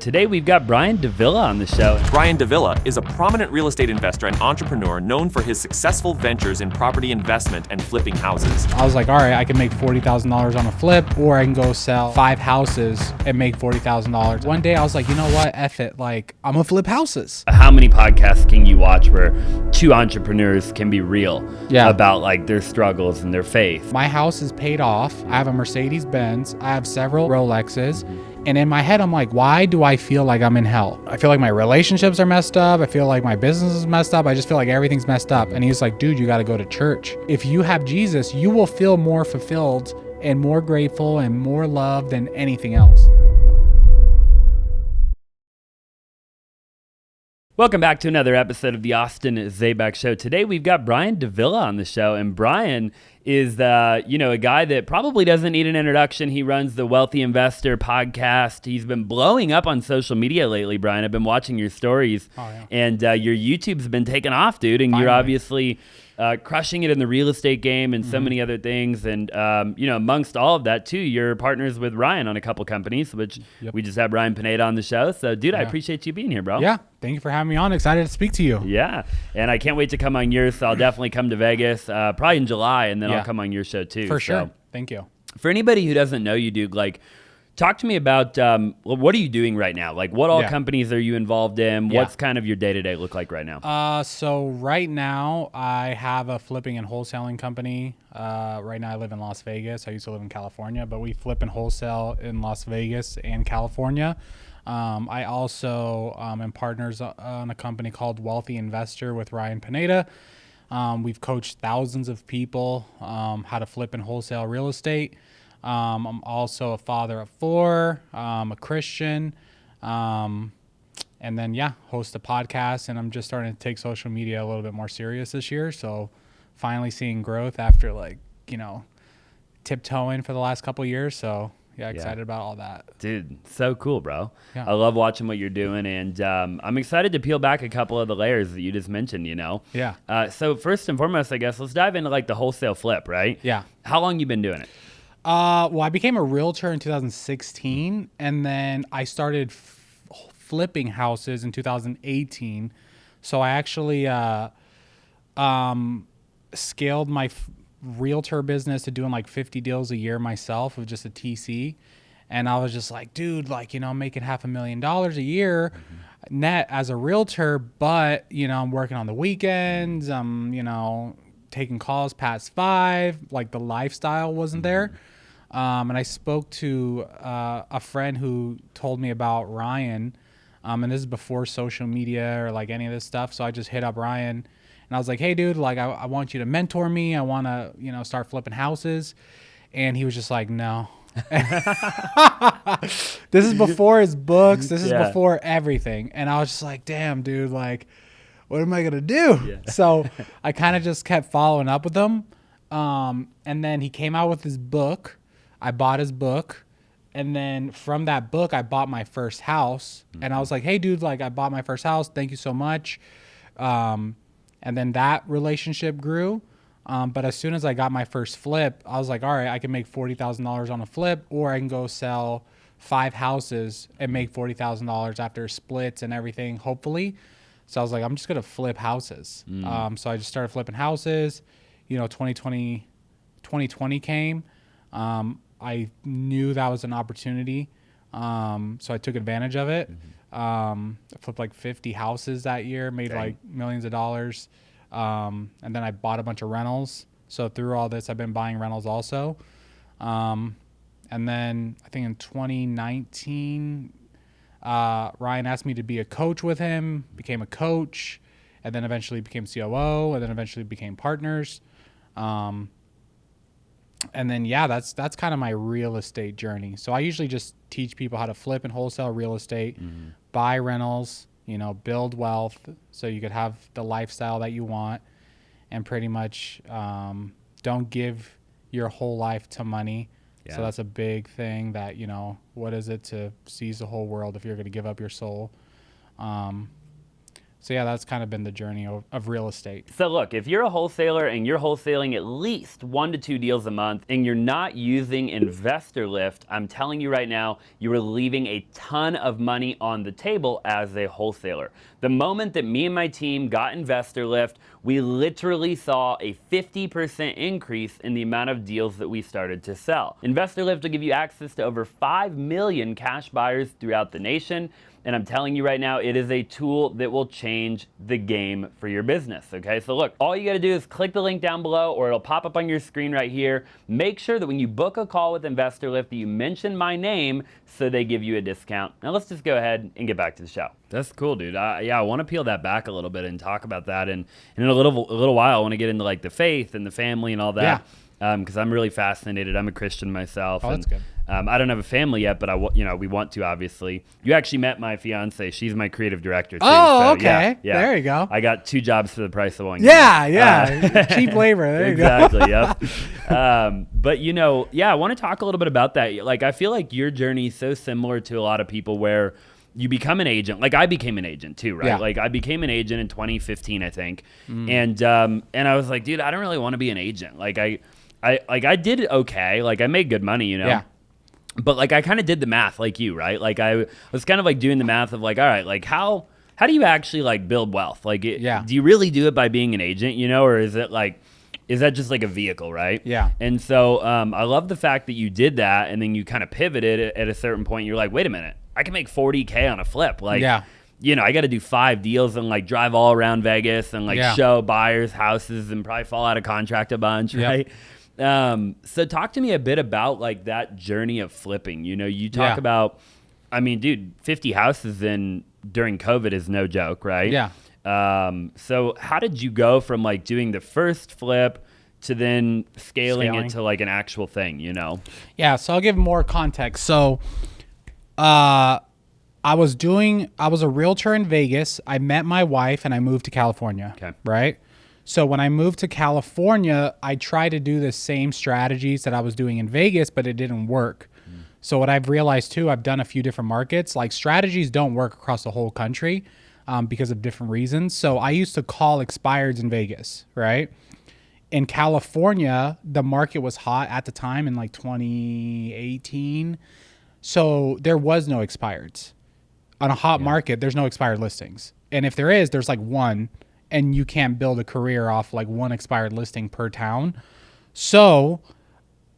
Today we've got Brian Davila on the show. Brian Davila is a prominent real estate investor and entrepreneur known for his successful ventures in property investment and flipping houses. I was like, all right, I can make $40,000 on a flip, or I can go sell 5 houses and make $40,000. One day I was like, you know what, F it, like I'm gonna flip houses. How many podcasts can you watch where two entrepreneurs can be real about like their struggles and their faith? My house is paid off. I have a Mercedes Benz. I have several Rolexes. And in my head, I'm like, why do I feel like I'm in hell? I feel like my relationships are messed up. I feel like my business is messed up. I just feel like everything's messed up. And he's like, dude, you got to go to church. If you have Jesus, you will feel more fulfilled and more grateful and more loved than anything else. Welcome back to another episode of the Austin Zaback Show. Today we've got Brian Davila on the show, and Brian is a guy that probably doesn't need an introduction. He runs the Wealthy Investor podcast. He's been blowing up on social media lately, Brian. I've been watching your stories, and your YouTube's been taking off, dude. And you're obviously crushing it in the real estate game and so many other things. And amongst all of that too, you're partners with Ryan on a couple companies, which we just had Ryan Pineda on the show. So, dude, I appreciate you being here, bro. Yeah, thank you for having me on. Excited to speak to you. Yeah, and I can't wait to come on yours. So I'll definitely come to Vegas, probably in July, and then I'll come on your show too. For sure. Thank you. For anybody who doesn't know you, dude, like, talk to me about what are you doing right now? Like, what all companies are you involved in? What's kind of your day-to-day look like right now? So right now I have a flipping and wholesaling company. Right now I live in Las Vegas. I used to live in California, but we flip and wholesale in Las Vegas and California. I also am partners on a company called Wealthy Investor with Ryan Pineda. We've coached thousands of people how to flip and wholesale real estate. I'm also a father of 4, a Christian, and then, host a podcast, and I'm just starting to take social media a little bit more serious this year. So finally seeing growth after tiptoeing for the last couple of years. So excited about all that. Dude, so cool, bro. Yeah. I love watching what you're doing, and I'm excited to peel back a couple of the layers that you just mentioned, Yeah. So first and foremost, I guess, let's dive into like the wholesale flip, right? Yeah. How long you been doing it? Well, I became a realtor in 2016, and then I started flipping houses in 2018. So I actually scaled my realtor business to doing like 50 deals a year myself with just a TC. And I was just like, dude, I'm making $500,000 a year net as a realtor, but, I'm working on the weekends. I'm, taking calls past 5, like the lifestyle wasn't there. And I spoke to a friend who told me about Ryan, and this is before social media or like any of this stuff. So I just hit up Ryan, and I was like, hey, dude, like I want you to mentor me. I want to, start flipping houses. And he was just like, no. This is before his books. This is before everything. And I was just like, damn, dude, like, what am I going to do? Yeah. So I kind of just kept following up with him. And then he came out with his book. I bought his book, and then from that book, I bought my first house. And I was like, hey, dude, like I bought my first house. Thank you so much. And then that relationship grew. But as soon as I got my first flip, I was like, all right, I can make $40,000 on a flip, or I can go sell 5 houses and make $40,000 after splits and everything, hopefully. So I was like, I'm just going to flip houses. So I just started flipping houses. 2020 came. I knew that was an opportunity, so I took advantage of it. I flipped like 50 houses that year, made like millions of dollars, and then I bought a bunch of rentals. So through all this, I've been buying rentals also. And then I think in 2019, Ryan asked me to be a coach with him, became a coach, and then eventually became COO, and then eventually became partners. And then, that's kind of my real estate journey. So I usually just teach people how to flip and wholesale real estate, buy rentals, build wealth so you could have the lifestyle that you want, and pretty much don't give your whole life to money. Yeah. So that's a big thing that, what is it to seize the whole world if you're going to give up your soul? So yeah, that's kind of been the journey of real estate. So look, if you're a wholesaler and you're wholesaling at least 1 to 2 deals a month and you're not using Investor Lift, I'm telling you right now, you are leaving a ton of money on the table as a wholesaler. The moment that me and my team got Investor Lift, we literally saw a 50% increase in the amount of deals that we started to sell. Investor Lift will give you access to over 5 million cash buyers throughout the nation. And I'm telling you right now, it is a tool that will change the game for your business, okay? So look, all you gotta do is click the link down below or it'll pop up on your screen right here. Make sure that when you book a call with Investor Lift that you mention my name so they give you a discount. Now let's just go ahead and get back to the show. That's cool, dude. I wanna peel that back a little bit and talk about that. And in a little while, I wanna get into like the faith and the family and all that. Yeah. Because I'm really fascinated. I'm a Christian myself. Oh, that's good. I don't have a family yet, but we want to, obviously. You actually met my fiance. She's my creative director, too. Oh, so, okay. Yeah. There you go. I got 2 jobs for the price of 1. Yeah. Cheap labor. There you go. Exactly, yep. But, I want to talk a little bit about that. Like, I feel like your journey is so similar to a lot of people where you become an agent. Like I became an agent too, right? Yeah. Like I became an agent in 2015, I think. And I was like, dude, I don't really want to be an agent. Like I did okay. Like I made good money, Yeah. But like I kind of did the math like you, right? Like I was kind of like doing the math of like, all right, like how do you actually like build wealth? Like do you really do it by being an agent, or is that just like a vehicle, right? Yeah. And so I love the fact that you did that and then you kind of pivoted at a certain point. You're like, wait a minute, I can make $40K on a flip. Like, I got to do 5 deals and like drive all around Vegas and like show buyers houses and probably fall out of contract a bunch, right? So talk to me a bit about like that journey of flipping. You talk about, I mean, dude, 50 houses during COVID is no joke, right? Yeah. So how did you go from like doing the first flip to then scaling it to like an actual thing, Yeah, so I'll give more context. So I was a realtor in Vegas. I met my wife and I moved to California. Okay. Right? So when I moved to California, I tried to do the same strategies that I was doing in Vegas, but it didn't work. So what I've realized too, I've done a few different markets. Like strategies don't work across the whole country because of different reasons. So I used to call expireds in Vegas, right? In California, the market was hot at the time in like 2018. So there was no expireds. On a hot market, there's no expired listings. And if there is, there's like one, and you can't build a career off like one expired listing per town. So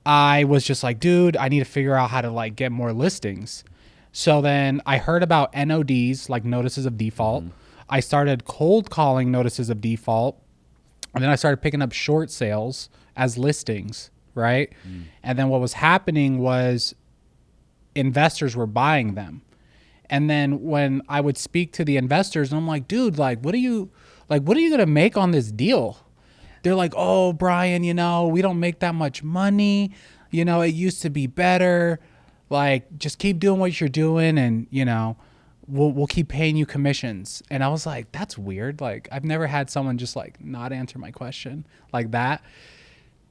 I was just like, dude, I need to figure out how to like get more listings. So then I heard about NODs, like notices of default. I started cold calling notices of default. And then I started picking up short sales as listings, right? And then what was happening was investors were buying them. And then when I would speak to the investors, and I'm like, dude, what are you gonna make on this deal? They're like, oh, Brian, we don't make that much money. It used to be better. Like, just keep doing what you're doing, and we'll keep paying you commissions. And I was like, that's weird. Like, I've never had someone just like not answer my question like that.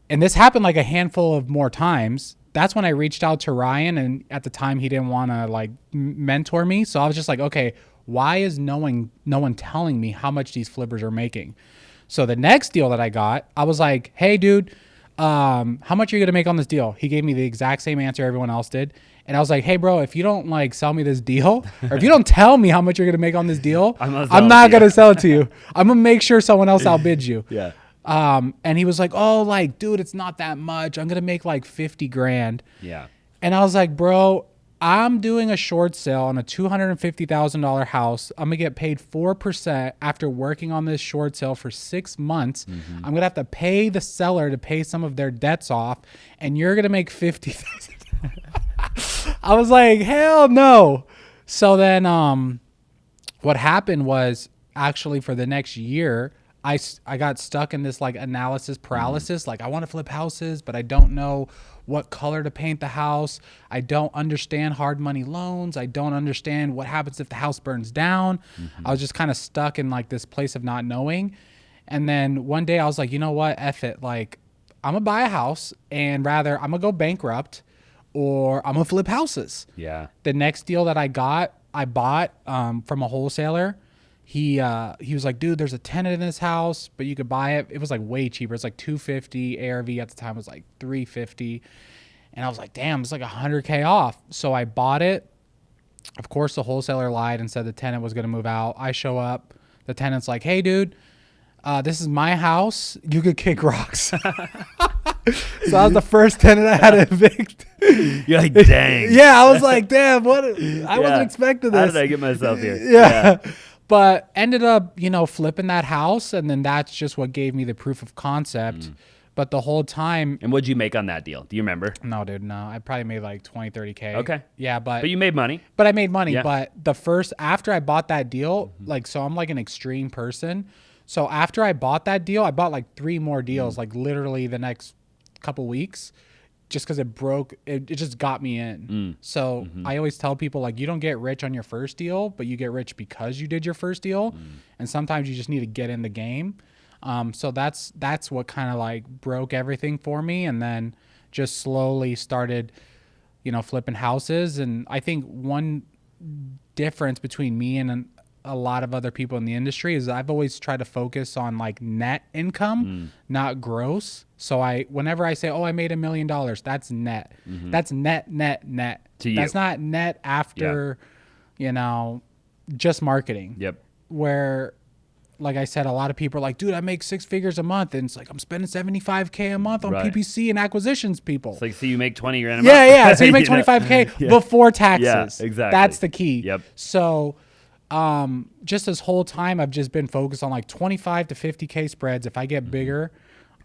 And this happened like a handful of more times. That's when I reached out to Ryan, and at the time he didn't want to like mentor me. So I was just like, okay, why is no one telling me how much these flippers are making? So the next deal that I got, I was like, hey dude, how much are you going to make on this deal? He gave me the exact same answer everyone else did. And I was like, hey bro, if you don't like sell me this deal, or if you don't tell me how much you're going to make on this deal, I'm not going to sell it to you. I'm going to make sure someone else outbids you. Yeah. And he was like, oh, like, dude, it's not that much. I'm going to make like 50 grand. Yeah. And I was like, bro, I'm doing a short sale on a $250,000 house. I'm going to get paid 4% after working on this short sale for 6 months. I'm going to have to pay the seller to pay some of their debts off. And you're going to make $50,000. I was like, hell no. So then what happened was actually for the next year, I got stuck in this like analysis paralysis. Like I want to flip houses, but I don't know what color to paint the house. I don't understand hard money loans. I don't understand what happens if the house burns down. I was just kind of stuck in like this place of not knowing. And then one day I was like, you know what? F it. Like I'm gonna buy a house, and rather I'm gonna go bankrupt or I'm gonna flip houses. Yeah. The next deal that I bought from a wholesaler. he was like, dude, there's a tenant in this house, but you could buy it. It was like way cheaper. It's like $250. ARV at the time was like $350. And I was like, damn, it's like $100K off. So I bought it. Of course, the wholesaler lied and said the tenant was going to move out. I show up. The tenant's like, hey, dude, this is my house. You could kick rocks. So that was the first tenant I had to evict. You're like, dang. Yeah, I was like, damn, what? I wasn't expecting this. How did I get myself here? Yeah. But ended up, flipping that house. And then that's just what gave me the proof of concept. But the whole time. And what'd you make on that deal? Do you remember? No, dude, no. I probably made like 20, 30K. Okay. Yeah, but you made money. But I made money. Yeah. But after I bought that deal, so I'm like an extreme person. So after I bought that deal, I bought like 3 more deals, like literally the next couple weeks, just because it broke. It just got me in. So I always tell people, like, you don't get rich on your first deal, but you get rich because you did your first deal. And sometimes you just need to get in the game. So that's what kind of like broke everything for me. And then just slowly started, flipping houses. And I think one difference between me and a lot of other people in the industry is I've always tried to focus on like net income, not gross. So whenever I say, oh, I made $1 million, that's net. That's net to you. That's not net after, just marketing. Yep. Where, like I said, a lot of people are like, dude, I make 6 figures a month. And it's like, I'm spending $75K a month on PPC and acquisitions, people. It's like, so you make 20 grand a month. Yeah. So you make 25K before taxes. Yeah, exactly. That's the key. Yep. So just this whole time, I've just been focused on like 25 to 50K spreads. If I get bigger,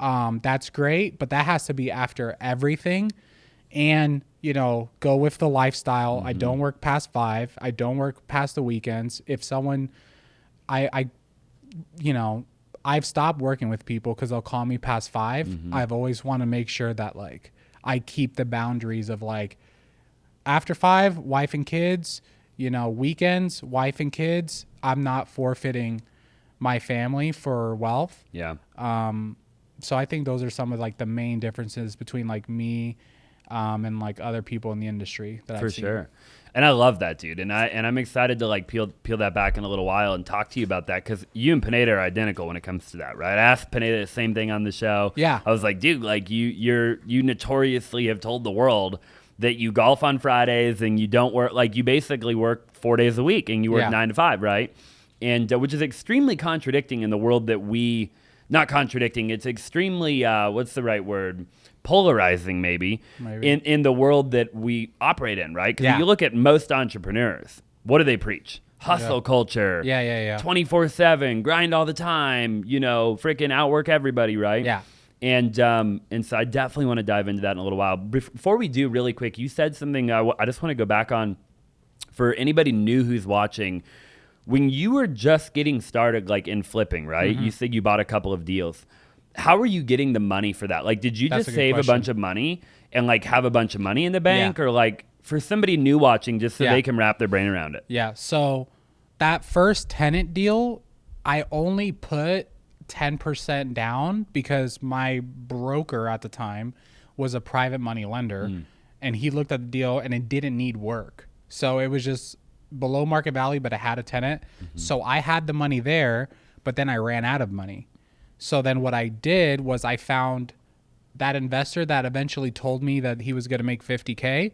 that's great. But that has to be after everything. And, go with the lifestyle. I don't work past 5. I don't work past the weekends. If someone, I've stopped working with people because they'll call me past 5. I've always want to make sure that like I keep the boundaries of like after 5, wife and kids, weekends, wife and kids. I'm not forfeiting my family for wealth. Yeah. So I think those are some of like the main differences between like me and like other people in the industry that I've seen. For sure. And I love that, dude. And I'm excited to like peel that back in a little while and talk to you about that, because you and Pineda are identical when it comes to that, right? I asked Pineda the same thing on the show. Yeah. I was like, dude, like you notoriously have told the world that you golf on Fridays and you don't work, like you basically work 4 days a week and you work 9 to 5, right? And which is extremely contradicting in the world that not contradicting, it's extremely, what's the right word? Polarizing maybe. In the world that we operate in, right? Because if you look at most entrepreneurs, what do they preach? Hustle culture. Yeah. 24/7, grind all the time, freaking outwork everybody, right? Yeah. And so I definitely want to dive into that in a little while. Before we do, really quick, you said something I just want to go back on for anybody new who's watching. When you were just getting started, like in flipping, right? You said you bought a couple of deals. How are you getting the money for that? Like, did you just save a bunch of money and like have a bunch of money in the bank, or like for somebody new watching, just so they can wrap their brain around it? Yeah. So that first tenant deal, I only put 10% down because my broker at the time was a private money lender, and he looked at the deal and it didn't need work. So it was just below market value, but it had a tenant. So I had the money there, but then I ran out of money. So then what I did was I found that investor that eventually told me that he was going to make 50K.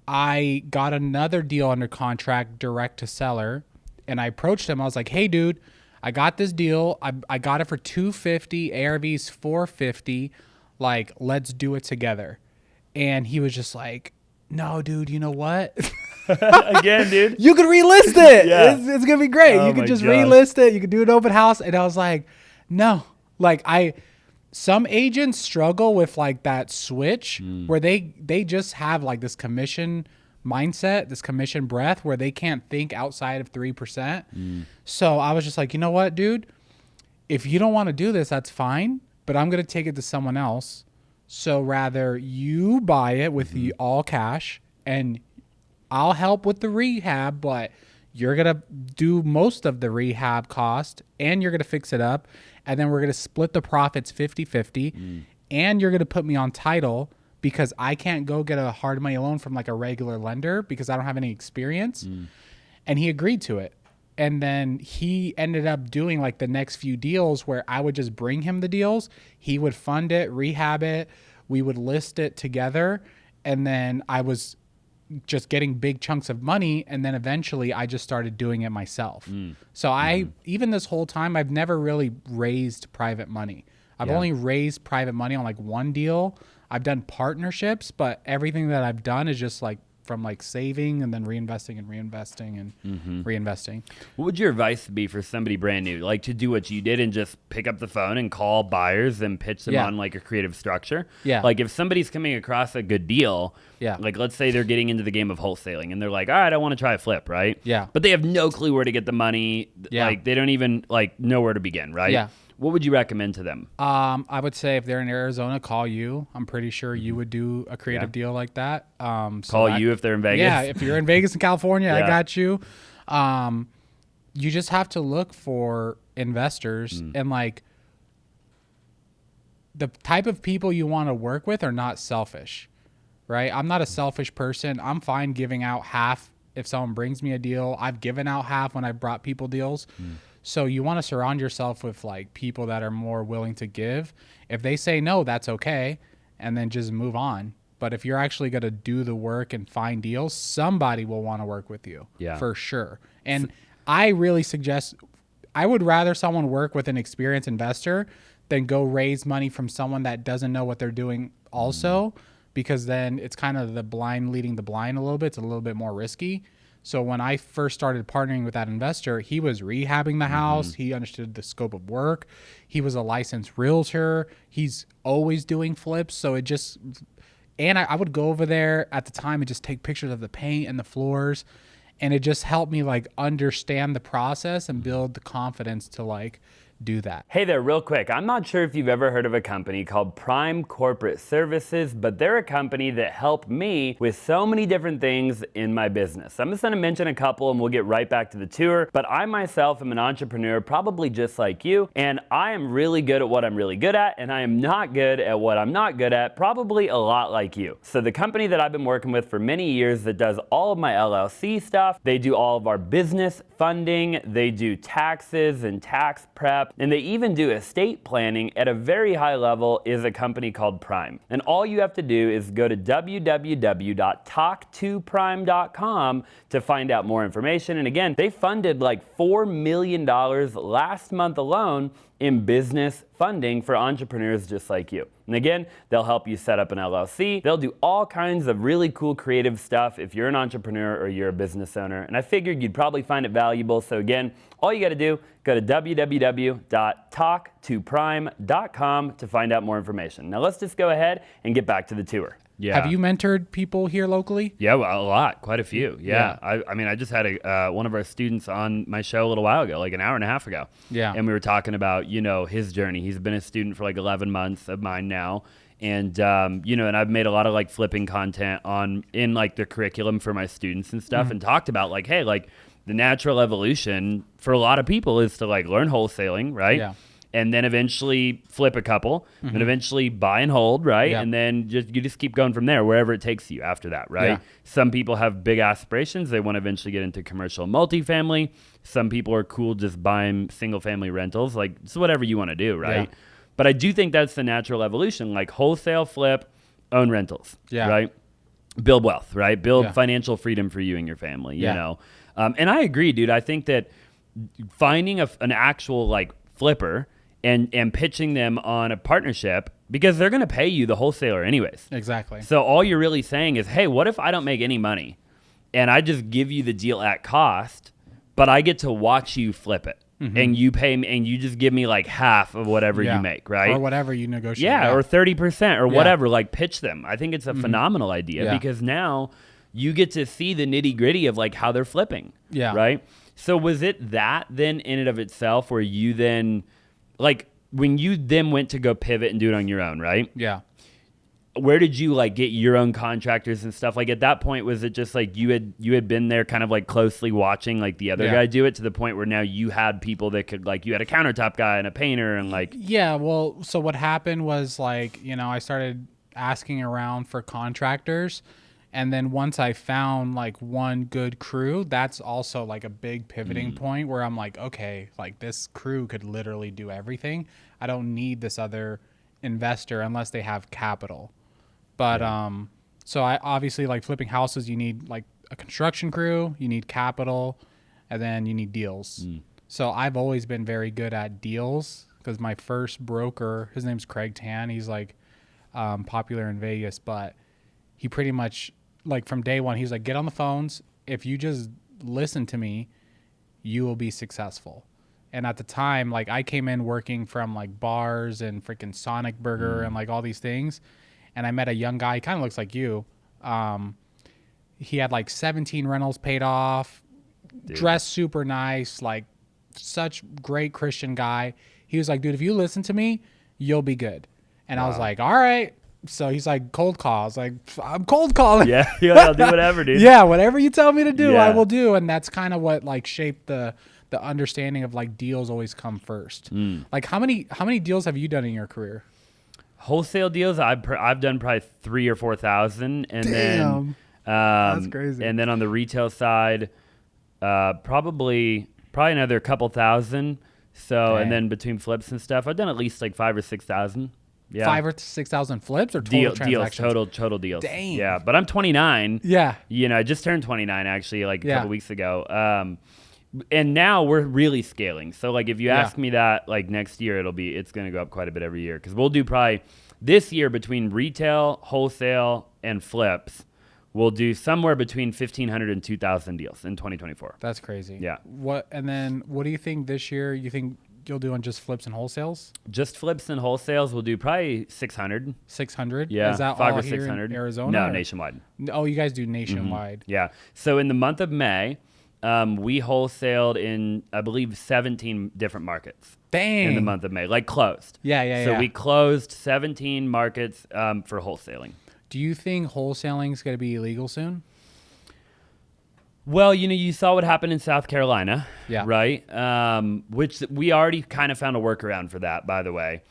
I got another deal under contract direct to seller, and I approached him. I was like, hey, dude, I got this deal. I got it for $250, ARV's $450. Like, let's do it together. And he was just like, no, dude, you know what? Again, dude. You could relist it. Yeah. It's going to be great. Oh you could just relist it. You could do an open house. And I was like, no. Like, some agents struggle with like that switch where they just have like this commission mindset, this commission breath where they can't think outside of 3%. So I was just like, you know what, dude? If you don't want to do this, that's fine. But I'm going to take it to someone else. So rather you buy it with the all cash, and I'll help with the rehab, but you're going to do most of the rehab cost, and you're going to fix it up. And then we're going to split the profits 50-50. And you're going to put me on title because I can't go get a hard money loan from like a regular lender because I don't have any experience. And he agreed to it. And then he ended up doing like the next few deals where I would just bring him the deals. He would fund it, rehab it. We would list it together. And then I was just getting big chunks of money. And then eventually I just started doing it myself. So even this whole time, I've never really raised private money. I've only raised private money on like one deal. I've done partnerships, but everything that I've done is just like from like saving and then reinvesting and reinvesting and reinvesting. What would your advice be for somebody brand new, like to do what you did and just pick up the phone and call buyers and pitch them on like a creative structure? Yeah. Like if somebody's coming across a good deal, like let's say they're getting into the game of wholesaling and they're like, all right, I want to try a flip, right? Yeah. But they have no clue where to get the money. Yeah. Like they don't even like know where to begin, right? Yeah. What would you recommend to them? I would say if they're in Arizona, call you. I'm pretty sure you would do a creative deal like that. Call you if they're in Vegas? Yeah, if you're in Vegas and California, I got you. You just have to look for investors and like the type of people you want to work with are not selfish, right? I'm not a selfish person. I'm fine giving out half if someone brings me a deal. I've given out half when I brought people deals. So you want to surround yourself with like people that are more willing to give. If they say no, that's okay. And then just move on. But if you're actually going to do the work and find deals, somebody will want to work with you for sure. And I really suggest, I would rather someone work with an experienced investor than go raise money from someone that doesn't know what they're doing also, because then it's kind of the blind leading the blind a little bit. It's a little bit more risky. So when I first started partnering with that investor, he was rehabbing the house. He understood the scope of work. He was a licensed realtor. He's always doing flips. So it just, and I would go over there at the time and just take pictures of the paint and the floors. And it just helped me like understand the process and build the confidence to like do that. Hey there, real quick. I'm not sure if you've ever heard of a company called Prime Corporate Services, but they're a company that helped me with so many different things in my business. I'm just gonna mention a couple and we'll get right back to the tour, but I myself am an entrepreneur, probably just like you, and I am really good at what I'm really good at, and I am not good at what I'm not good at, probably a lot like you. So the company that I've been working with for many years that does all of my LLC stuff, they do all of our business funding, they do taxes and tax prep, and they even do estate planning at a very high level, is a company called Prime. And all you have to do is go to www.talk2prime.com to find out more information. And again, they funded like $4 million last month alone in business funding for entrepreneurs just like you. And again, they'll help you set up an LLC. They'll do all kinds of really cool creative stuff if you're an entrepreneur or you're a business owner. And I figured you'd probably find it valuable. So again, all you gotta do, go to www.talk2prime.com to find out more information. Now let's just go ahead and get back to the tour. Yeah. Have you mentored people here locally? Yeah, well, a lot, quite a few. Yeah. I mean, I just had one of our students on my show a little while ago, like an hour and a half ago. Yeah. And we were talking about, you know, his journey. He's been a student for like 11 months of mine now. And, you know, and I've made a lot of like flipping content in like the curriculum for my students and stuff and talked about like, hey, like the natural evolution for a lot of people is to like learn wholesaling, right? Yeah. And then eventually flip a couple, and eventually buy and hold, right? Yeah. And then you just keep going from there, wherever it takes you after that, right? Yeah. Some people have big aspirations. They want to eventually get into commercial multifamily. Some people are cool just buying single-family rentals. Like, it's whatever you want to do, right? Yeah. But I do think that's the natural evolution, like wholesale, flip, own rentals, right? Build wealth, right? Build financial freedom for you and your family, you know? And I agree, dude. I think that finding an actual, like, flipper and pitching them on a partnership, because they're going to pay you the wholesaler anyways. Exactly. So all you're really saying is, hey, what if I don't make any money and I just give you the deal at cost, but I get to watch you flip it and you pay me and you just give me like half of whatever you make, right? Or whatever you negotiate. Yeah, or 30% or whatever, like pitch them. I think it's a phenomenal idea because now you get to see the nitty gritty of like how they're flipping, right? So was it that then in and of itself where you then, like when you then went to go pivot and do it on your own, right? Yeah. Where did you like get your own contractors and stuff? Like at that point, was it just like you had been there kind of like closely watching like the other guy do it to the point where now you had people that could like, you had a countertop guy and a painter and like. Yeah. Well, so what happened was like, you know, I started asking around for contractors And then once I found like one good crew, that's also like a big pivoting point where I'm like, okay, like this crew could literally do everything. I don't need this other investor unless they have capital. But so I obviously like flipping houses, you need like a construction crew, you need capital, and then you need deals. So I've always been very good at deals because my first broker, his name's Craig Tan, he's like popular in Vegas, but he pretty much like from day one, he's like, get on the phones. If you just listen to me, you will be successful. And at the time, like I came in working from like bars and freaking Sonic Burger and like all these things. And I met a young guy, he kind of looks like you. He had like 17 rentals paid off, dressed super nice, like such great Christian guy. He was like, dude, if you listen to me, you'll be good. And I was like, all right. So he's like, cold call. I was like, I'm cold calling. Yeah, I'll do whatever, dude. Yeah, whatever you tell me to do, I will do. And that's kind of what like shaped the understanding of like deals always come first. Like how many deals have you done in your career? Wholesale deals, I've done probably 3,000 or 4,000, and then that's crazy. And then on the retail side, probably another couple thousand. So and then between flips and stuff, I've done at least like 5,000 or 6,000. Yeah, 5,000 or 6,000 flips or total transactions? Total deals. Dang. Yeah, but I'm 29. Yeah. I just turned 29 actually, like a couple weeks ago. And now we're really scaling. So like if you ask me that like next year, it's going to go up quite a bit every year because we'll do probably this year between retail, wholesale, and flips, we'll do somewhere between 1,500 and 2,000 deals in 2024. That's crazy. Yeah. What do you think this year? You think you'll do on just flips and wholesales? Just flips and wholesales, we'll do probably 600. 600? Yeah. Is that 500 all or here 600. in Arizona? No, nationwide. Oh, you guys do nationwide. Yeah. So in the month of May, we wholesaled in, I believe, 17 different markets. Dang. In the month of May, like closed. Yeah. So we closed 17 markets for wholesaling. Do you think wholesaling is going to be illegal soon? Well, you saw what happened in South Carolina, right? Which we already kind of found a workaround for that, by the way.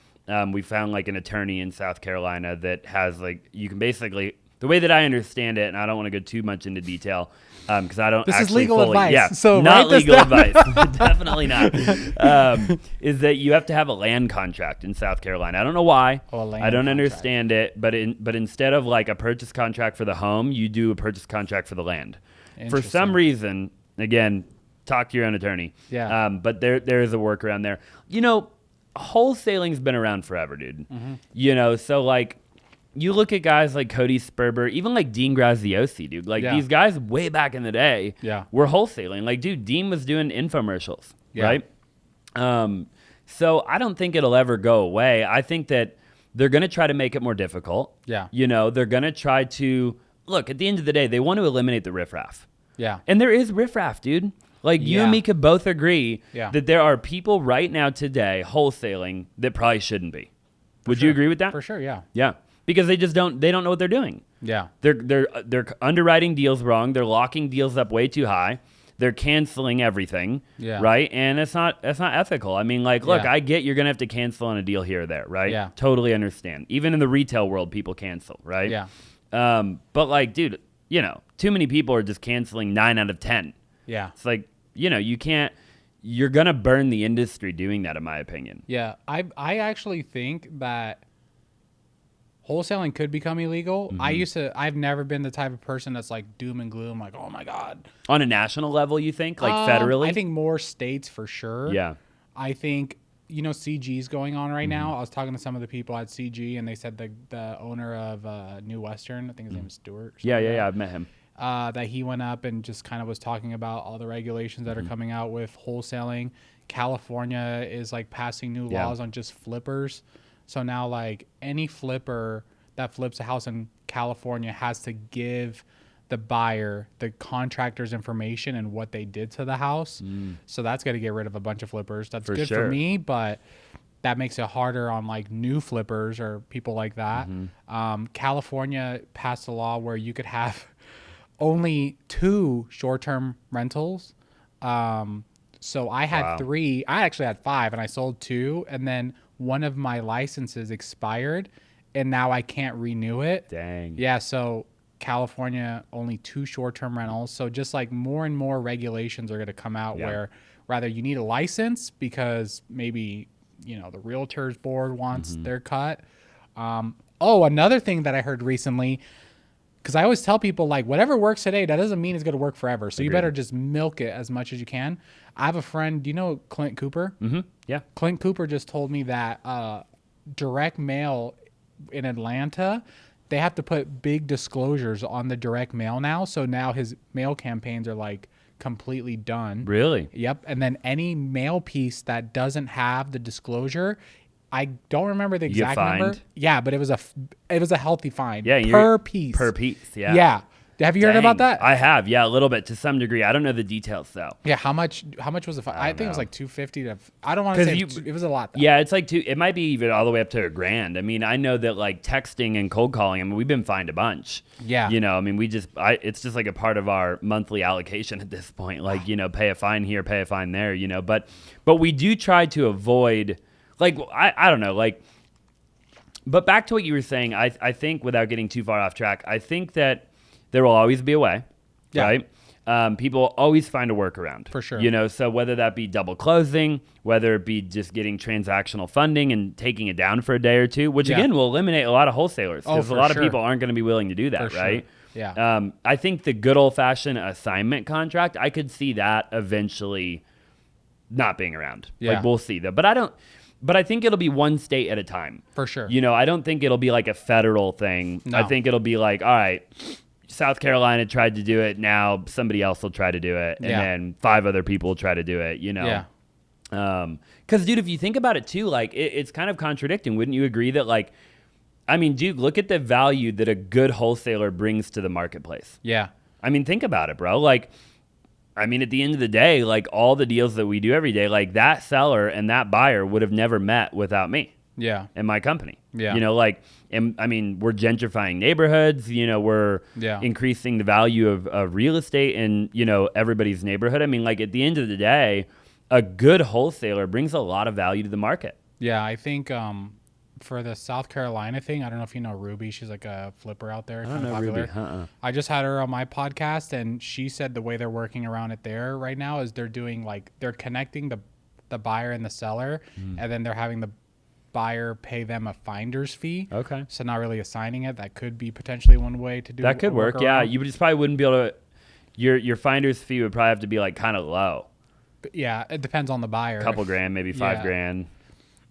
We found like an attorney in South Carolina that has like, you can basically, the way that I understand it, and I don't want to go too much into detail because I don't this actually is legal fully, advice. yeah, So not legal advice, down. definitely not, is that you have to have a land contract in South Carolina. I don't know why. I don't understand it, but instead of like a purchase contract for the home, you do a purchase contract for the land. For some reason, again, talk to your own attorney. Yeah. But there is a workaround there. Wholesaling's been around forever, dude. So like, you look at guys like Cody Sperber, even like Dean Graziosi, dude. Like these guys way back in the day were wholesaling. Like, dude, Dean was doing infomercials, right? So I don't think it'll ever go away. I think that they're going to try to make it more difficult. Yeah. They're going to try to, look, at the end of the day, they want to eliminate the riffraff. Yeah. And there is riffraff, dude. Like, you and me could both agree that there are people right now today wholesaling that probably shouldn't be. Would you agree with that? For sure, yeah. Yeah. Because they don't know what they're doing. Yeah. They're underwriting deals wrong. They're locking deals up way too high. They're canceling everything. Yeah. Right? And it's not ethical. I mean, like, look, I get you're going to have to cancel on a deal here or there, right? Yeah. Totally understand. Even in the retail world, people cancel, right? Yeah. But like, dude, too many people are just canceling 9 out of 10. Yeah. It's like, you can't, you're going to burn the industry doing that, in my opinion. Yeah. I actually think that wholesaling could become illegal. I've never been the type of person that's like doom and gloom, like, oh my God. On a national level, you think? Like federally? I think more states for sure. Yeah. I think, CG's going on right now. I was talking to some of the people at CG and they said the owner of New Western, I think his name is Stuart. Yeah. I've met him. That he went up and just kind of was talking about all the regulations that are coming out with wholesaling. California is like passing new laws on just flippers. So now like any flipper that flips a house in California has to give the buyer the contractor's information and what they did to the house. So that's going to get rid of a bunch of flippers. That's good for me, but that makes it harder on like new flippers or people like that. California passed a law where you could have only 2 short-term rentals. So I had 3. I actually had 5 and I sold 2, and then one of my licenses expired and now I can't renew it. Dang. Yeah, so California, only 2 short-term rentals. So just like more and more regulations are going to come out where rather you need a license because maybe, the Realtors board wants their cut. Another thing that I heard recently, because I always tell people, like, whatever works today, that doesn't mean it's going to work forever. So you better just milk it as much as you can. I have a friend, do you know Clint Cooper? Mm-hmm. Yeah. Clint Cooper just told me that direct mail in Atlanta, they have to put big disclosures on the direct mail now. So now his mail campaigns are like completely done. Really? Yep. And then any mail piece that doesn't have the disclosure, I don't remember the exact number. Yeah, but it was a healthy fine. Yeah, per piece. Per piece. Yeah. Yeah. Have you heard about that? I have. Yeah, a little bit to some degree. I don't know the details though. Yeah. How much was the fine? I think it was like $250 I don't want to say it was a lot though. Yeah, it's like it might be even all the way up to $1,000. I mean, I know that like texting and cold calling, I mean, we've been fined a bunch. Yeah. I mean, it's just like a part of our monthly allocation at this point. Like, pay a fine here, pay a fine there, but we do try to avoid, like, I don't know, like, but back to what you were saying, I think without getting too far off track, I think that there will always be a way, right? People will always find a workaround. For sure. So whether that be double closing, whether it be just getting transactional funding and taking it down for a day or two, which again will eliminate a lot of wholesalers because a lot of people aren't going to be willing to do that, right? Yeah. I think the good old-fashioned assignment contract, I could see that eventually not being around. Yeah. Like, we'll see that. But I think it'll be one state at a time. For sure. I don't think it'll be like a federal thing. No. I think it'll be like, all right, South Carolina tried to do it. Now somebody else will try to do it. And then 5 other people will try to do it, Yeah. Because, dude, if you think about it, too, like, it's kind of contradicting. Wouldn't you agree that, like, I mean, dude, look at the value that a good wholesaler brings to the marketplace. Yeah. I mean, think about it, bro. Like, I mean, at the end of the day, like, all the deals that we do every day, like, that seller and that buyer would have never met without me. Yeah. And my company. Yeah. I mean, we're gentrifying neighborhoods, we're increasing the value of real estate in, everybody's neighborhood. I mean, like, at the end of the day, a good wholesaler brings a lot of value to the market. Yeah, I think for the South Carolina thing, I don't know if you know Ruby. She's like a flipper out there. I don't know Ruby. I just had her on my podcast, and she said the way they're working around it there right now is they're doing they're connecting the buyer and the seller, and then they're having the buyer pay them a finder's fee. Okay. So not really assigning it. That could be potentially one way to do that. Could work. Yeah, you just probably wouldn't be able to. Your finder's fee would probably have to be like kind of low. But yeah, it depends on the buyer. A couple grand, maybe $5,000.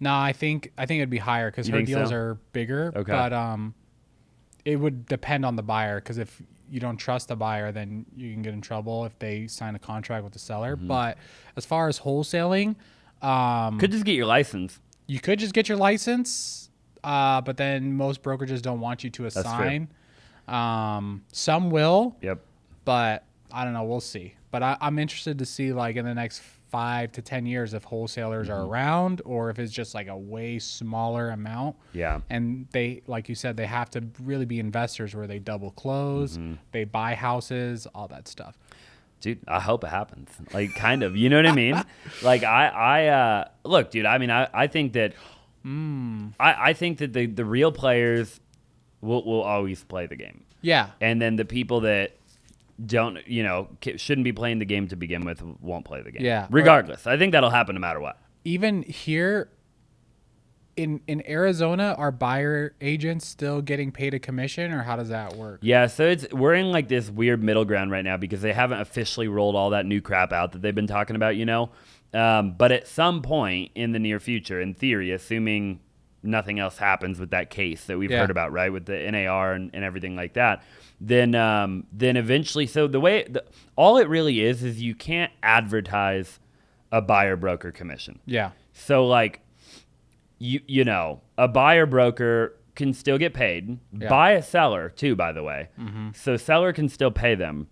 No, I think it'd be higher because her deals are bigger. Okay. But it would depend on the buyer because if you don't trust the buyer, then you can get in trouble if they sign a contract with the seller. But as far as wholesaling, could just get your license. You could just get your license, but then most brokerages don't want you to assign. Some will. Yep. But I don't know. We'll see. But I'm interested to see, like, in the next 5 to 10 years if wholesalers are around or if it's just like a way smaller amount. Yeah. And they, like you said, they have to really be investors where they double close, they buy houses, all that stuff. Dude, I hope it happens. Like, kind of, you know what I mean? Like, I look, dude, I mean, I think that, I think that the real players will always play the game. Yeah. And then the people that don't, shouldn't be playing the game to begin with won't play the game. Yeah. Regardless. I think that'll happen no matter what. Even here in Arizona, are buyer agents still getting paid a commission or how does that work? Yeah, so we're in like this weird middle ground right now because they haven't officially rolled all that new crap out that they've been talking about, but at some point in the near future, in theory, assuming nothing else happens with that case that we've heard about, right, with the NAR and everything like that, then eventually, so all it really is you can't advertise a buyer broker commission. Yeah. So like, a buyer broker can still get paid by a seller too, by the way. So seller can still pay them,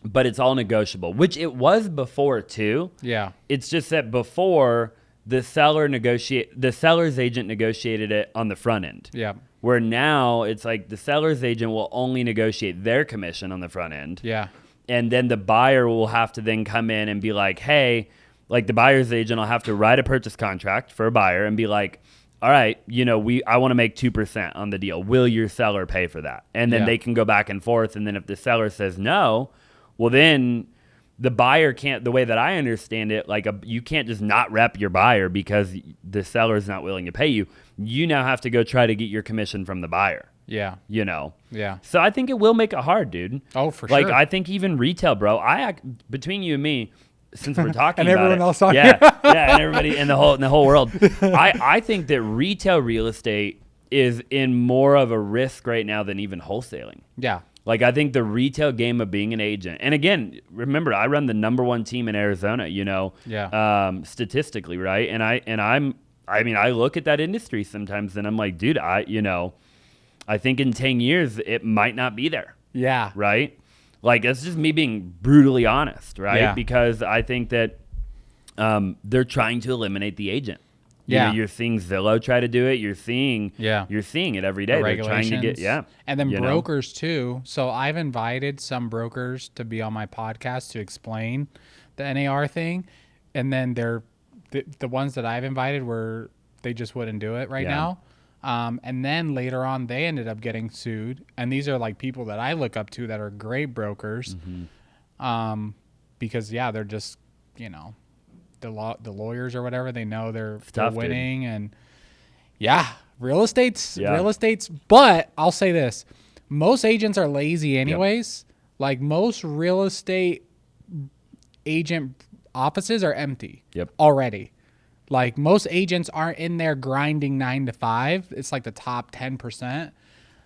but it's all negotiable, which it was before too. Yeah. It's just that before the seller's agent negotiated it on the front end. Yeah. Where now it's like the seller's agent will only negotiate their commission on the front end. Yeah. And then the buyer will have to then come in and be like, hey, like the buyer's agent will have to write a purchase contract for a buyer and be like, all right, I want to make 2% on the deal. Will your seller pay for that? And then they can go back and forth. And then if the seller says no, well, then the buyer can't, the way that I understand it, you can't just not rep your buyer because the seller is not willing to pay you. You now have to go try to get your commission from the buyer. Yeah. Yeah. So I think it will make it hard, dude. Oh, for sure. I think even retail, bro, between you and me, since we're talking and about everyone it, else on yeah, and everybody in the whole world, I think that retail real estate is in more of a risk right now than even wholesaling. Yeah. I think the retail game of being an agent, and again, remember, I run the -- 1 team in Arizona, statistically, right? And I look at that industry sometimes and I'm like, dude, I think in 10 years, it might not be there. Yeah. Right? It's just me being brutally honest, right? Yeah. Because I think that they're trying to eliminate the agent. You're seeing Zillow try to do it. You're seeing it every day. They're trying to get, and then brokers too. So I've invited some brokers to be on my podcast to explain the NAR thing, and then the ones that I've invited they just wouldn't do it right now. And then later on, they ended up getting sued. And these are people that I look up to that are great brokers. Because they're just, the lawyers or whatever, they know they're winning. And real estate's, but I'll say this, most agents are lazy anyways. Most real estate agent offices are empty already. Most agents aren't in there grinding 9 to 5. It's the top 10%.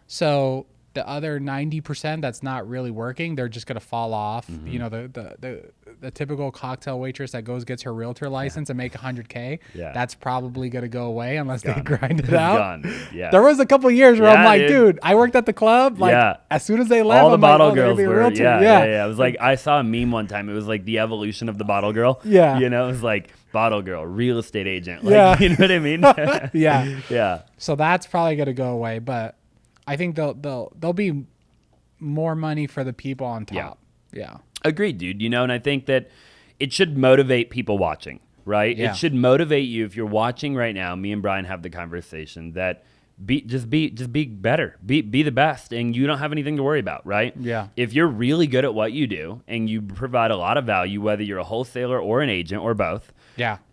So the other 90% that's not really working, they're just going to fall off. The typical cocktail waitress that gets her realtor license and make $100K. Yeah. That's probably going to go away unless they grind it out. Gone. Yeah. There was a couple years where I'm dude, I worked at the club. As soon as they left, all the I'm bottle girls were. Realtor. Yeah. It was I saw a meme one time. It was the evolution of the bottle girl. Yeah. It was bottle girl, real estate agent. You know what I mean? Yeah. Yeah. So that's probably going to go away, but I think there'll be more money for the people on top. Yeah. Agreed, dude. And I think that it should motivate people watching, right? Yeah. It should motivate you if you're watching right now. Me and Brian have the conversation that just be better, be the best, and you don't have anything to worry about, right? Yeah. If you're really good at what you do and you provide a lot of value, whether you're a wholesaler or an agent or both,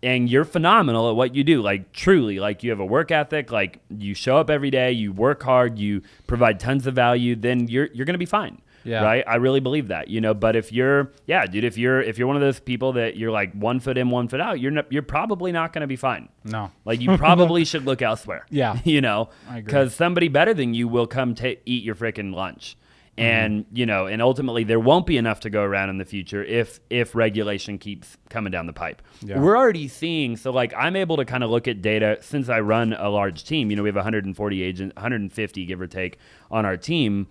and you're phenomenal at what you do, truly, you have a work ethic, you show up every day, you work hard, you provide tons of value, then you're gonna be fine. Yeah. Right. I really believe that, but if you're one of those people that you're 1 foot in, 1 foot out, you're probably not going to be fine. No. You probably should look elsewhere. Yeah. I agree. Because somebody better than you will come to eat your freaking lunch. And, and ultimately there won't be enough to go around in the future if regulation keeps coming down the pipe. Yeah. We're already seeing, I'm able to kind of look at data since I run a large team. We have 140 agents, 150 give or take on our team.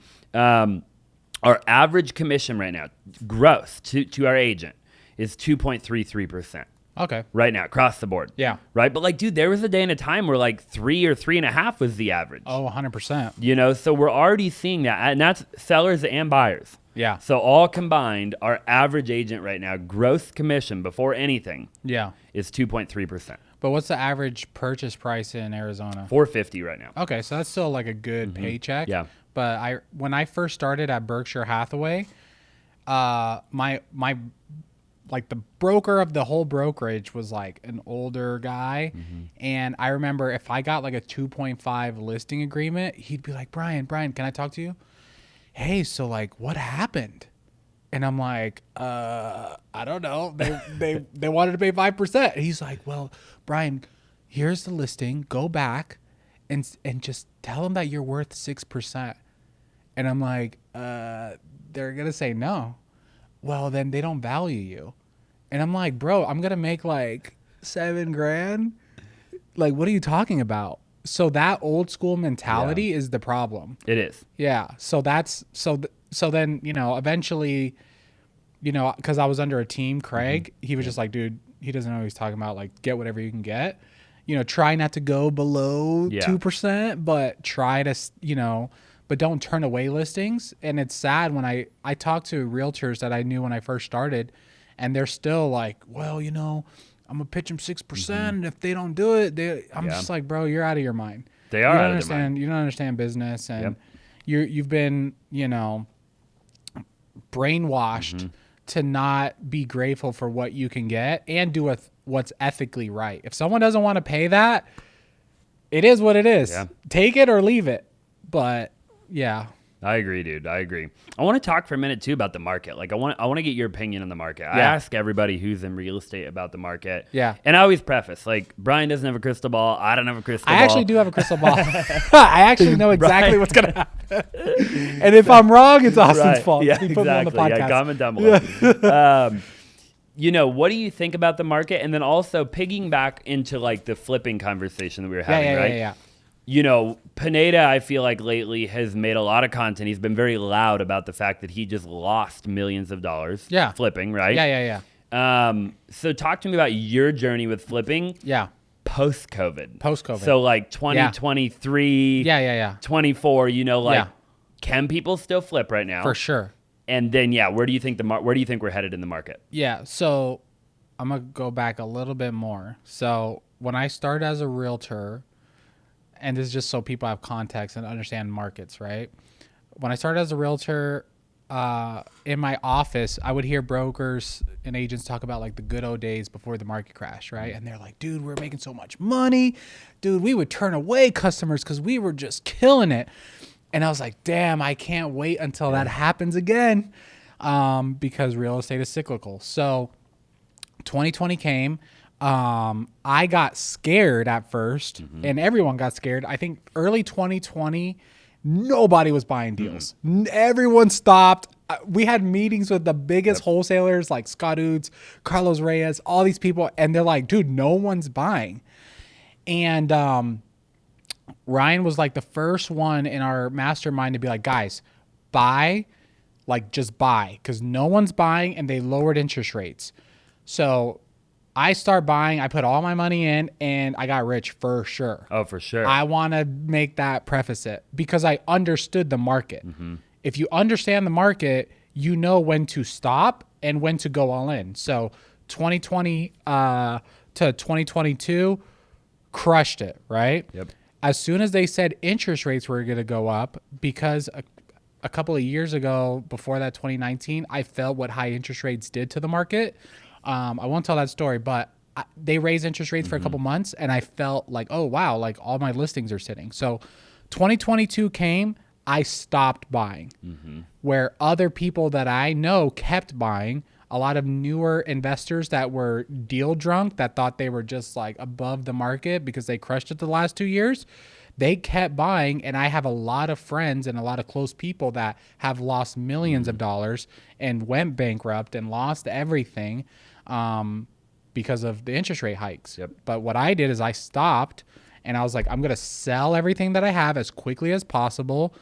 Our average commission right now, gross to our agent, is 2.33%. Okay. Right now, across the board. Yeah. Right? But dude, there was a day and a time where 3 or 3.5 was the average. Oh, 100%. So we're already seeing that. And that's sellers and buyers. Yeah. So all combined, our average agent right now, gross commission before anything, is 2.3%. But what's the average purchase price in Arizona? $450 right now. Okay, so that's still a good paycheck. Yeah. But when I first started at Berkshire Hathaway, my the broker of the whole brokerage was an older guy, and I remember if I got a 2.5 listing agreement, he'd be like, Brian, can I talk to you? Hey, so what happened? And I'm I don't know. They wanted to pay 5%. And he's like, well, Brian, here's the listing. Go back and just tell them that you're worth 6%. And I'm they're going to say no. Well, then they don't value you. And I'm bro, I'm going to make $7,000. What are you talking about? So that old school mentality is the problem. It is. Yeah. So that's, so then, eventually, cause I was under a team, Craig, he was just dude, he doesn't know what he's talking about. Get whatever you can get, try not to go below 2%, but try to, but don't turn away listings. And it's sad when I talk to realtors that I knew when I first started, and they're still well, I'm gonna pitch them 6%, and if they don't do it, I'm just like, bro, you're out of your mind. They are you don't out of understand. their mind. You don't understand business, and you've been, brainwashed to not be grateful for what you can get and do what's ethically right. If someone doesn't want to pay that, it is what it is. Yeah. Take it or leave it. But yeah. I agree, dude. I agree. I want to talk for a minute too about the market. Like I want to get your opinion on the market. I ask everybody who's in real estate about the market. Yeah. And I always preface, like, Brian doesn't have a crystal ball. I don't have a crystal ball. I actually do have a crystal ball. I actually know exactly what's going to happen. And if I'm wrong, it's Austin's fault. Yeah, He put me on the exactly. podcast. Yeah, comment down below. What do you think about the market? And then also pigging back into like the flipping conversation that we were having, right? Yeah. Pineda, I feel like lately has made a lot of content. He's been very loud about the fact that he just lost millions of dollars flipping, right? Yeah. So talk to me about your journey with flipping. Yeah. Post-COVID. So like 2023, 24, can people still flip right now? For sure. And then, where do you think we're headed in the market? Yeah. So I'm going to go back a little bit more. So when I started as a realtor, and this is just so people have context and understand markets, right? When I started as a realtor, in my office, I would hear brokers and agents talk about like the good old days before the market crash, right? And they're like, dude, we're making so much money. Dude, we would turn away customers because we were just killing it. And I was like, damn, I can't wait until that happens again, because real estate is cyclical. So 2020 came. I got scared at first, and everyone got scared. I think early 2020, nobody was buying deals. Everyone stopped. We had meetings with the biggest wholesalers like Scott Oods, Carlos Reyes, all these people, and they're like, dude, no one's buying. And Ryan was like the first one in our mastermind to be like, guys, buy, like just buy, because no one's buying, and they lowered interest rates. So I start buying, I put all my money in, and I got rich for sure. Oh, for sure. I want to make that preface it because I understood the market. If you understand the market, you know when to stop and when to go all in. So 2020 to 2022, crushed it, right? Yep. As soon as they said interest rates were going to go up, because a couple of years ago, before that 2019, I felt what high interest rates did to the market. I won't tell that story, but they raised interest rates for a couple months, and I felt like, oh, wow, like all my listings are sitting. So 2022 came, I stopped buying. Where other people that I know kept buying, a lot of newer investors that were deal drunk, that thought they were just like above the market because they crushed it the last 2 years, they kept buying. And I have a lot of friends and a lot of close people that have lost millions of dollars and went bankrupt and lost everything because of the interest rate hikes. But what I did is I stopped, and I was like, I'm going to sell everything that I have as quickly as possible.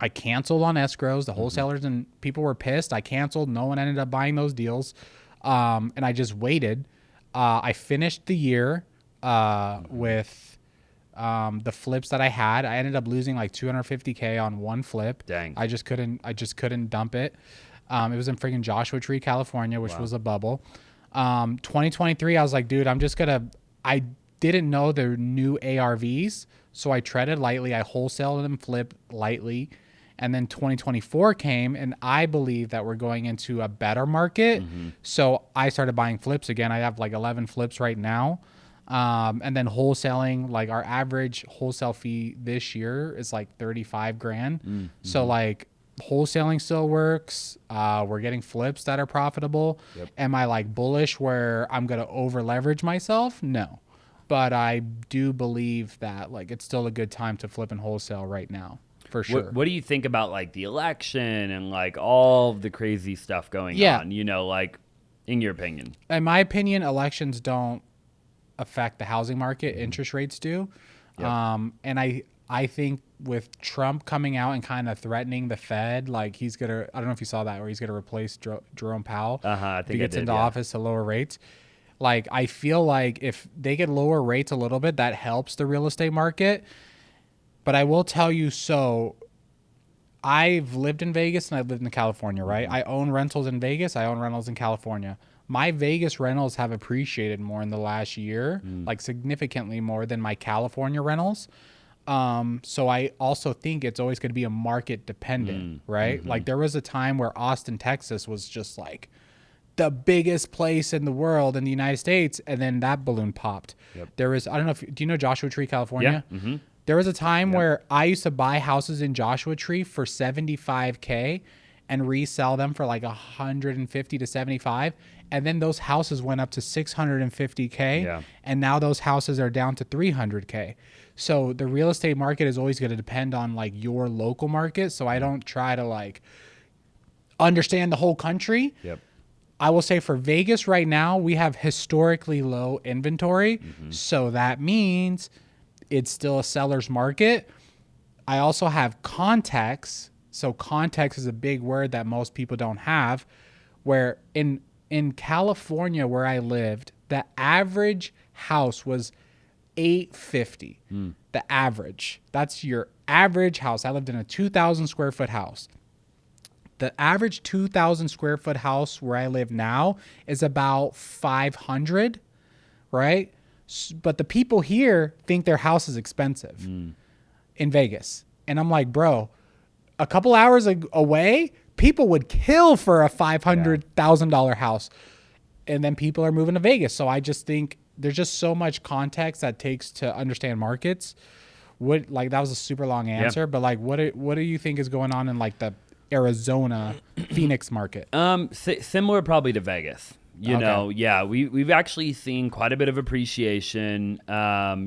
I canceled on escrows. The wholesalers and people were pissed. I canceled. No one ended up buying those deals. And I just waited. I finished the year with the flips that I had. I ended up losing like $250K on one flip. Dang. I just couldn't dump it. It was in freaking Joshua Tree, California, which was a bubble. 2023, I was like, dude, I didn't know the new ARVs, so I treaded lightly. I wholesaled and flipped lightly. And then 2024 came, and I believe that we're going into a better market. So I started buying flips again. I have like 11 flips right now. And then wholesaling, like our average wholesale fee this year is like 35 grand. So like wholesaling still works. We're getting flips that are profitable. Am I like bullish where I'm going to over leverage myself? No. But I do believe that like it's still a good time to flip and wholesale right now. For sure. What do you think about like the election and like all the crazy stuff going on? Like in your opinion? In my opinion, elections don't affect the housing market. Interest rates do. And I think with Trump coming out and kind of threatening the Fed, like he's going to, I don't know if you saw that, where he's going to replace Jerome Powell. I think if he gets into office to lower rates. Like, I feel like if they could lower rates a little bit, that helps the real estate market. But I will tell you, so I've lived in Vegas and I've lived in California, right? I own rentals in Vegas. I own rentals in California. my Vegas rentals have appreciated more in the last year, like significantly more than my California rentals. So I also think it's always going to be a market dependent, right? Like there was a time where Austin, Texas was just like the biggest place in the world in the United States. And then that balloon popped. There was, I don't know if, do you know Joshua Tree, California? Yeah. There was a time where I used to buy houses in Joshua Tree for $75K and resell them for like 150 to 75. And then those houses went up to 650K. Yeah. And now those houses are down to 300K. So the real estate market is always going to depend on like your local market. So I don't try to like understand the whole country. I will say for Vegas right now, we have historically low inventory. So that means it's still a seller's market. I also have context. So context is a big word that most people don't have, where in California where I lived, the average house was $850. The average. That's your average house. I lived in a 2,000 square foot house. The average 2,000 square foot house where I live now is about 500, right? But the people here think their house is expensive in Vegas. And I'm like, bro, a couple hours away, people would kill for a $500,000 house. And then people are moving to Vegas. So I just think there's just so much context that takes to understand markets. Like that was a super long answer, but like what do you think is going on in like the Arizona Phoenix market? Similar probably to Vegas. You know, yeah, we've actually seen quite a bit of appreciation.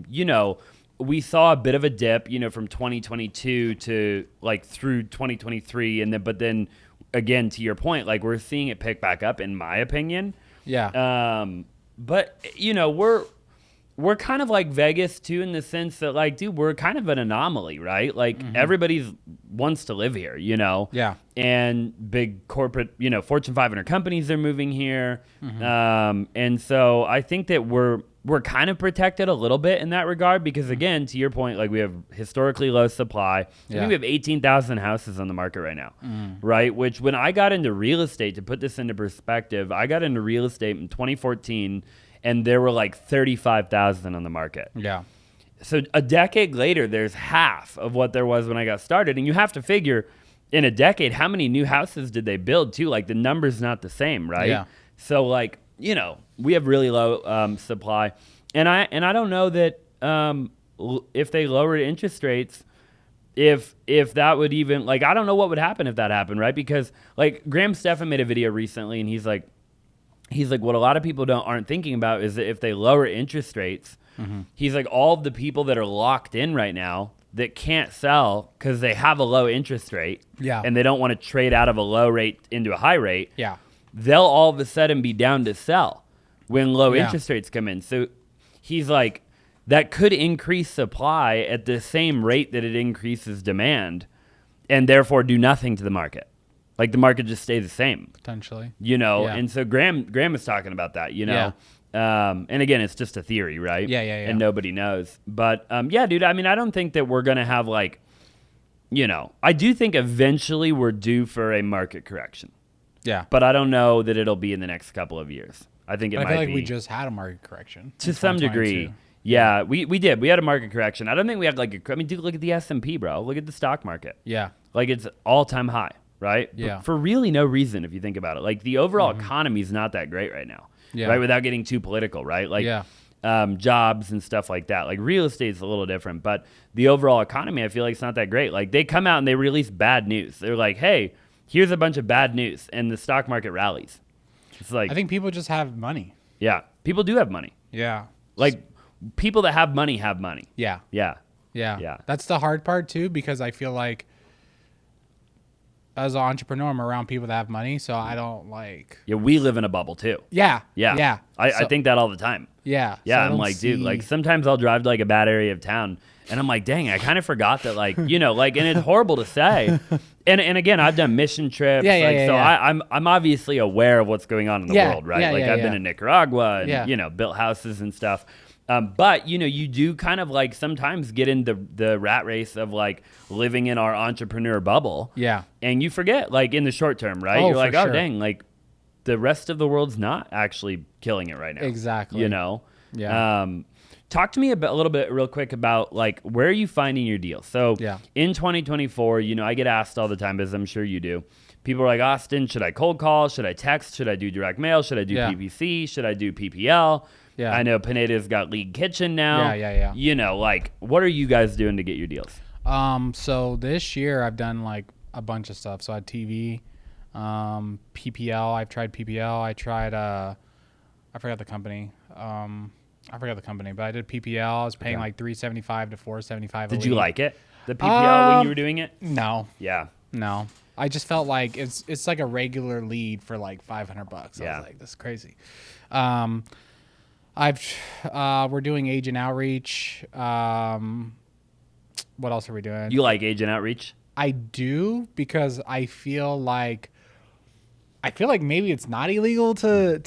You know, we saw a bit of a dip, you know, from 2022 to like through 2023. And then, but then again, to your point, like we're seeing it pick back up in my opinion. Yeah. But you know, we're kind of like Vegas too, in the sense that like, dude, we're kind of an anomaly, right? Like everybody wants to live here, you know? Yeah. And big corporate, you know, Fortune 500 companies are moving here. And so I think that we're kind of protected a little bit in that regard because again, to your point, like we have historically low supply. I think we have 18,000 houses on the market right now, right? Which when I got into real estate, to put this into perspective, I got into real estate in 2014 and there were like 35,000 on the market. Yeah. So a decade later, there's half of what there was when I got started. And you have to figure in a decade, how many new houses did they build too? Like the number's not the same, right? Yeah. So like, you know, we have really low supply. And I don't know that if they lowered interest rates, if that would even, like, I don't know what would happen if that happened, right? Because like Graham Stephan made a video recently and he's like, what a lot of people aren't thinking about is that if they lower interest rates, he's like, all of the people that are locked in right now that can't sell because they have a low interest rate and they don't want to trade out of a low rate into a high rate, they'll all of a sudden be down to sell when low interest rates come in. So he's like, that could increase supply at the same rate that it increases demand and therefore do nothing to the market. Like the market just stays the same. Potentially. You know, and so Graham is talking about that, you know. And again, it's just a theory, right? Yeah. And nobody knows. But yeah, dude, I mean, I don't think that we're going to have like, you know, I do think eventually we're due for a market correction. Yeah. But I don't know that it'll be in the next couple of years. I think it might be. I feel like we just had a market correction. To some degree. Yeah, we did. We had a market correction. I don't think we had like I mean, dude, look at the S&P, bro. Look at the stock market. Yeah. Like it's all-time high. Right? Yeah. For really no reason, if you think about it. Like the overall economy is not that great right now. Yeah. Right? Without getting too political, right? Like jobs and stuff like that. Like real estate is a little different, but the overall economy, I feel like it's not that great. Like they come out and they release bad news. They're like, hey, here's a bunch of bad news, and the stock market rallies. It's like I think people just have money. Yeah. People do have money. Yeah. Like people that have money have money. Yeah. Yeah. Yeah. Yeah. That's the hard part too, because I feel like as an entrepreneur, I'm around people that have money, so I don't like... Yeah, we live in a bubble, too. Yeah. I think that all the time. Yeah. Yeah, I'm like, dude, like, sometimes I'll drive to, like, a bad area of town, and I'm like, dang, I kind of forgot that, like, you know, like, and it's horrible to say. And again, I've done mission trips. I'm obviously aware of what's going on in the world, right? Like, I've been in Nicaragua and, you know, built houses and stuff. But, you know, you do kind of like sometimes get in the rat race of like living in our entrepreneur bubble. Yeah. And you forget like in the short term, right? You're like, oh, dang, like the rest of the world's not actually killing it right now. Exactly. You know? Yeah. Talk to me a little bit real quick about like where are you finding your deals? So in 2024, you know, I get asked all the time, as I'm sure you do. People are like, Austin, should I cold call? Should I text? Should I do direct mail? Should I do PPC? Should I do PPL? Yeah. I know Pineda's got Lead Kitchen now. Yeah. You know, like what are you guys doing to get your deals? So this year I've done like a bunch of stuff. So I had TV, PPL. I've tried PPL. I tried, I forgot the company. But I did PPL. I was paying like $375 to $475. Did you like it? The PPL when you were doing it? No. Yeah. No. I just felt like it's like a regular lead for like $500. I was like, this is crazy. We're doing agent outreach. What else are we doing? You like agent outreach? I do, because I feel like maybe it's not illegal to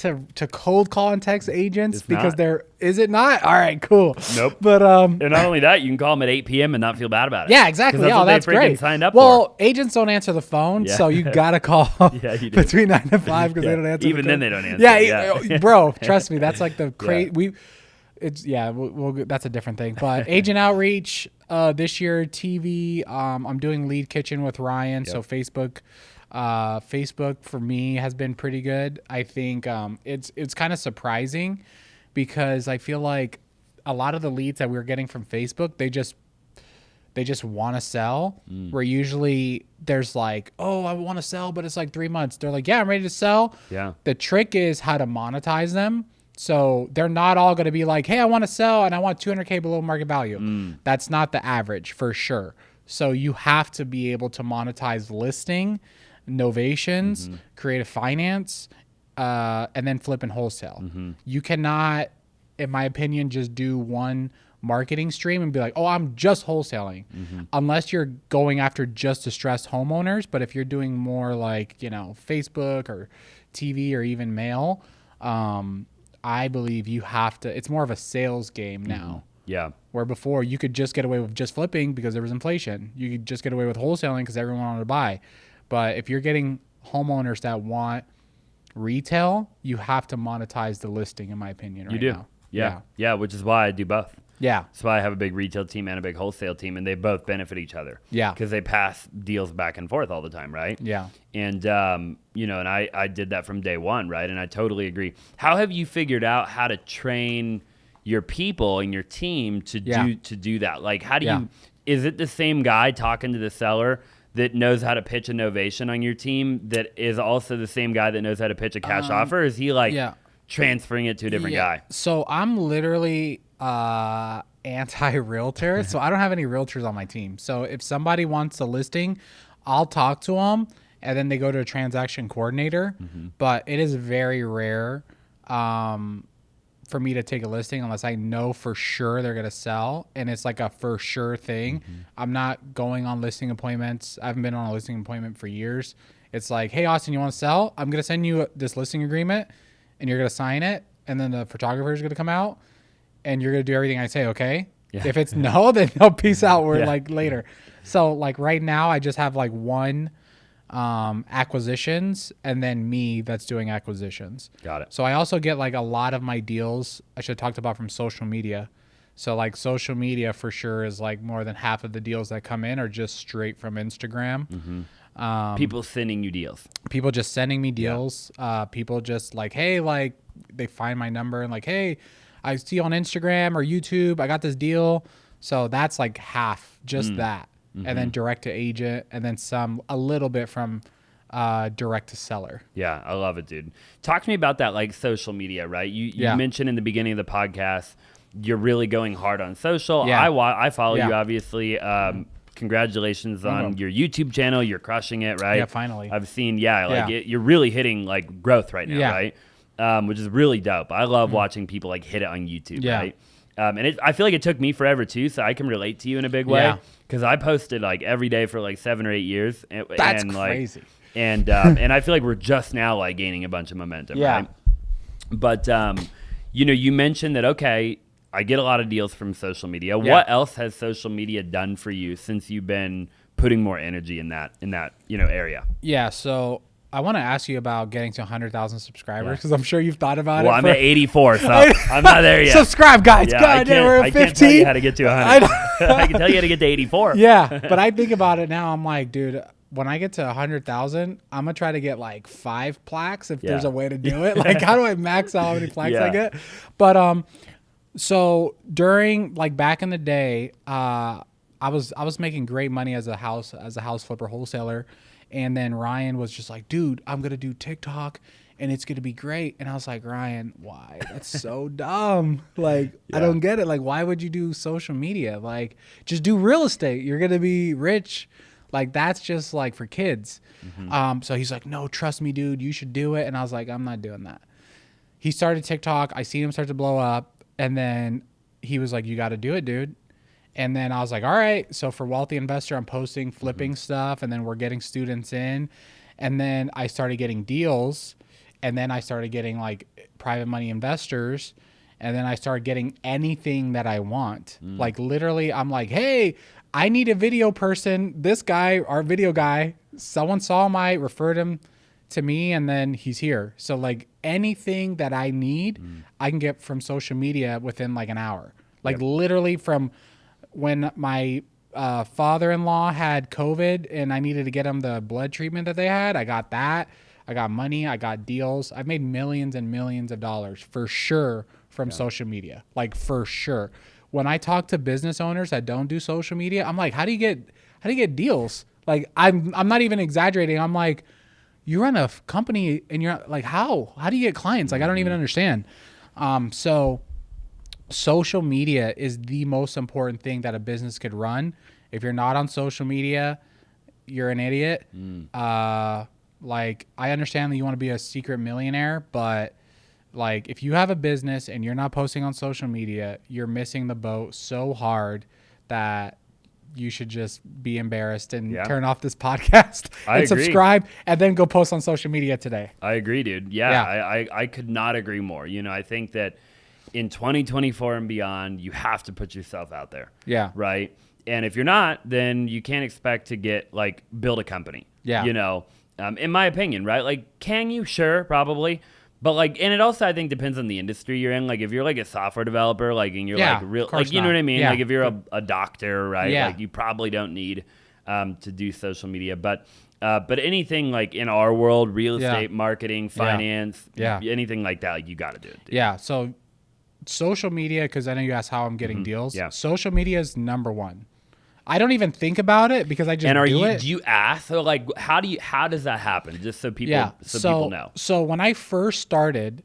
cold call and text agents because is it not? All right, cool. Nope. But and not only that, you can call them at 8 p.m. and not feel bad about it. Yeah, exactly. That's great. Signed up for. Agents don't answer the phone, so you gotta call between 9 to 5 because they don't answer. Even then, they don't answer. Yeah, bro, trust me, that's like the crazy. That's a different thing. But agent outreach this year, TV. I'm doing Lead Kitchen with Ryan, so Facebook. Facebook for me has been pretty good. I think it's kind of surprising because I feel like a lot of the leads that we're getting from Facebook, they just want to sell. Where usually there's like, oh, I want to sell, but it's like 3 months. They're like, yeah, I'm ready to sell. Yeah. The trick is how to monetize them. So they're not all going to be like, hey, I want to sell and I want 200K below market value. That's not the average for sure. So you have to be able to monetize listing, novations, creative finance, and then flip and wholesale. You cannot, in my opinion, just do one marketing stream and be like, oh, I'm just wholesaling, unless you're going after just distressed homeowners. But if you're doing more like, you know, Facebook or TV or even mail, I believe you have to, it's more of a sales game now. Yeah. Where before you could just get away with just flipping because there was inflation. You could just get away with wholesaling because everyone wanted to buy. But if you're getting homeowners that want retail, you have to monetize the listing, in my opinion, right now. Yeah, which is why I do both. Yeah. That's why I have a big retail team and a big wholesale team, and they both benefit each other. Yeah. Because they pass deals back and forth all the time, right? Yeah. And, you know, and I did that from day one, right? And I totally agree. How have you figured out how to train your people and your team to do that? Like, how do you, is it the same guy talking to the seller that knows how to pitch a novation on your team that is also the same guy that knows how to pitch a cash offer? Or is he like transferring it to a different guy? So I'm literally anti-realtor. So I don't have any realtors on my team. So if somebody wants a listing, I'll talk to them and then they go to a transaction coordinator. But it is very rare for me to take a listing unless I know for sure they're going to sell and it's like a for sure thing. I'm not going on listing appointments. I haven't been on a listing appointment for years. It's like, hey, Austin, you want to sell? I'm going to send you this listing agreement and you're going to sign it. And then the photographer is going to come out and you're going to do everything I say, okay? Yeah. If it's no, then no, peace out. We're like later. So like right now I just have like one acquisitions and then me that's doing acquisitions. Got it. So I also get like a lot of my deals I should have talked about from social media. So like social media for sure is like more than half of the deals that come in are just straight from Instagram. People sending you deals. People just sending me deals. People just like, hey, like they find my number and like, hey, I see you on Instagram or YouTube, I got this deal. So that's like half, just that. And then direct to agent, and then a little bit from direct to seller. Yeah, I love it, dude. Talk to me about that, like social media, right? You mentioned in the beginning of the podcast, you're really going hard on social. Yeah. I follow you, obviously. Congratulations on your YouTube channel. You're crushing it, right? Yeah, finally. I've seen, you're really hitting like growth right now, right? Which is really dope. I love watching people like hit it on YouTube, right? And I feel like it took me forever too, so I can relate to you in a big way because I posted like every day for like 7 or 8 years. That's crazy. And I feel like we're just now like gaining a bunch of momentum, right? But you know, you mentioned that I get a lot of deals from social media. What else has social media done for you since you've been putting more energy in that area? Yeah, so I want to ask you about getting to 100,000 subscribers because I'm sure you've thought about it. Well, I'm at 84, so I'm not there yet. Subscribe, guys. God, we're at 15. I can't tell you how to get to 100. I can tell you how to get to 84. Yeah, but I think about it now. I'm like, dude, when I get to 100,000, I'm going to try to get like 5 plaques if there's a way to do it. Like, how do I max out how many plaques I get? But so during, like, back in the day, I was making great money as a house flipper wholesaler. And then Ryan was just like, dude, I'm going to do TikTok and it's going to be great. And I was like, Ryan, why? That's so dumb. Like, I don't get it. Like, why would you do social media? Like, just do real estate. You're going to be rich. Like, that's just like for kids. So he's like, no, trust me, dude, you should do it. And I was like, I'm not doing that. He started TikTok. I seen him start to blow up. And then he was like, you got to do it, dude. And then I was like, all right. So for Wealthy Investor, I'm posting flipping stuff. And then we're getting students in. And then I started getting deals. And then I started getting like private money investors. And then I started getting anything that I want. Like literally, I'm like, hey, I need a video person. This guy, our video guy, someone saw referred him to me, and then he's here. So like anything that I need, I can get from social media within like an hour. Like literally from when my father-in-law had COVID and I needed to get him the blood treatment that they had, I got that. I got money. I got deals. I've made millions and millions of dollars for sure from social media. Like for sure. When I talk to business owners that don't do social media, I'm like, how do you get deals? Like I'm not even exaggerating. I'm like, you run a company and you're like, how do you get clients? Like, I don't even understand. So social media is the most important thing that a business could run. If you're not on social media, you're an idiot. Like, I understand that you want to be a secret millionaire, but like, if you have a business and you're not posting on social media, you're missing the boat so hard that you should just be embarrassed and turn off this podcast and subscribe and then go post on social media today. I agree, dude. I could not agree more. You know, I think that in 2024 and beyond, you have to put yourself out there. Yeah. Right. And if you're not, then you can't expect to build a company. Yeah. You know, in my opinion, right? Like, can you? Sure, probably. But like, and it also, I think, depends on the industry you're in. Like, if you're like a software developer, like, and you're like real, like, you know what I mean? Like, if you're a doctor, right? Like, you probably don't need to do social media. But anything like in our world, real estate, marketing, finance, anything like that, like, you got to do it. Dude. Yeah. So social media, because I know you asked how I'm getting deals. Yeah. Social media is number one. I don't even think about it because I just do it. Do you ask? So like, how does that happen? Just so people, people know. So when I first started,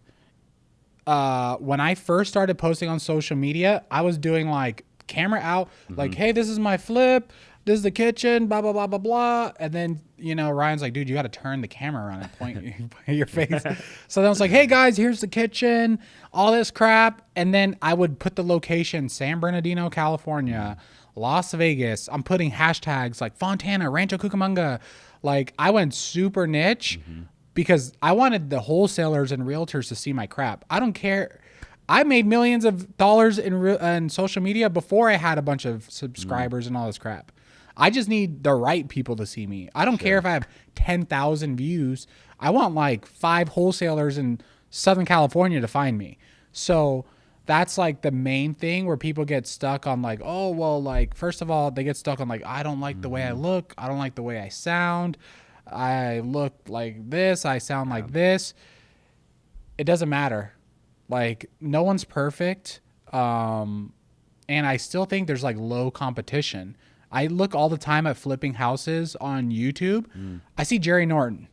posting on social media, I was doing like camera out, like, hey, this is my flip. This is the kitchen, blah, blah, blah, blah, blah. And then, you know, Ryan's like, dude, you got to turn the camera around and point your face. So then I was like, hey guys, here's the kitchen, all this crap. And then I would put the location, San Bernardino, California, Las Vegas. I'm putting hashtags like Fontana, Rancho Cucamonga. Like, I went super niche because I wanted the wholesalers and realtors to see my crap. I don't care. I made millions of dollars in social media before I had a bunch of subscribers and all this crap. I just need the right people to see me. I don't care if I have 10,000 views. I want like 5 wholesalers in Southern California to find me. So that's like the main thing where people get stuck on like, oh, well, like, first of all, they get stuck on like, I don't like the way I look. I don't like the way I sound. I look like this. I sound like this. It doesn't matter. Like, no one's perfect. And I still think there's like low competition. I look all the time at flipping houses on YouTube. I see Jerry Norton.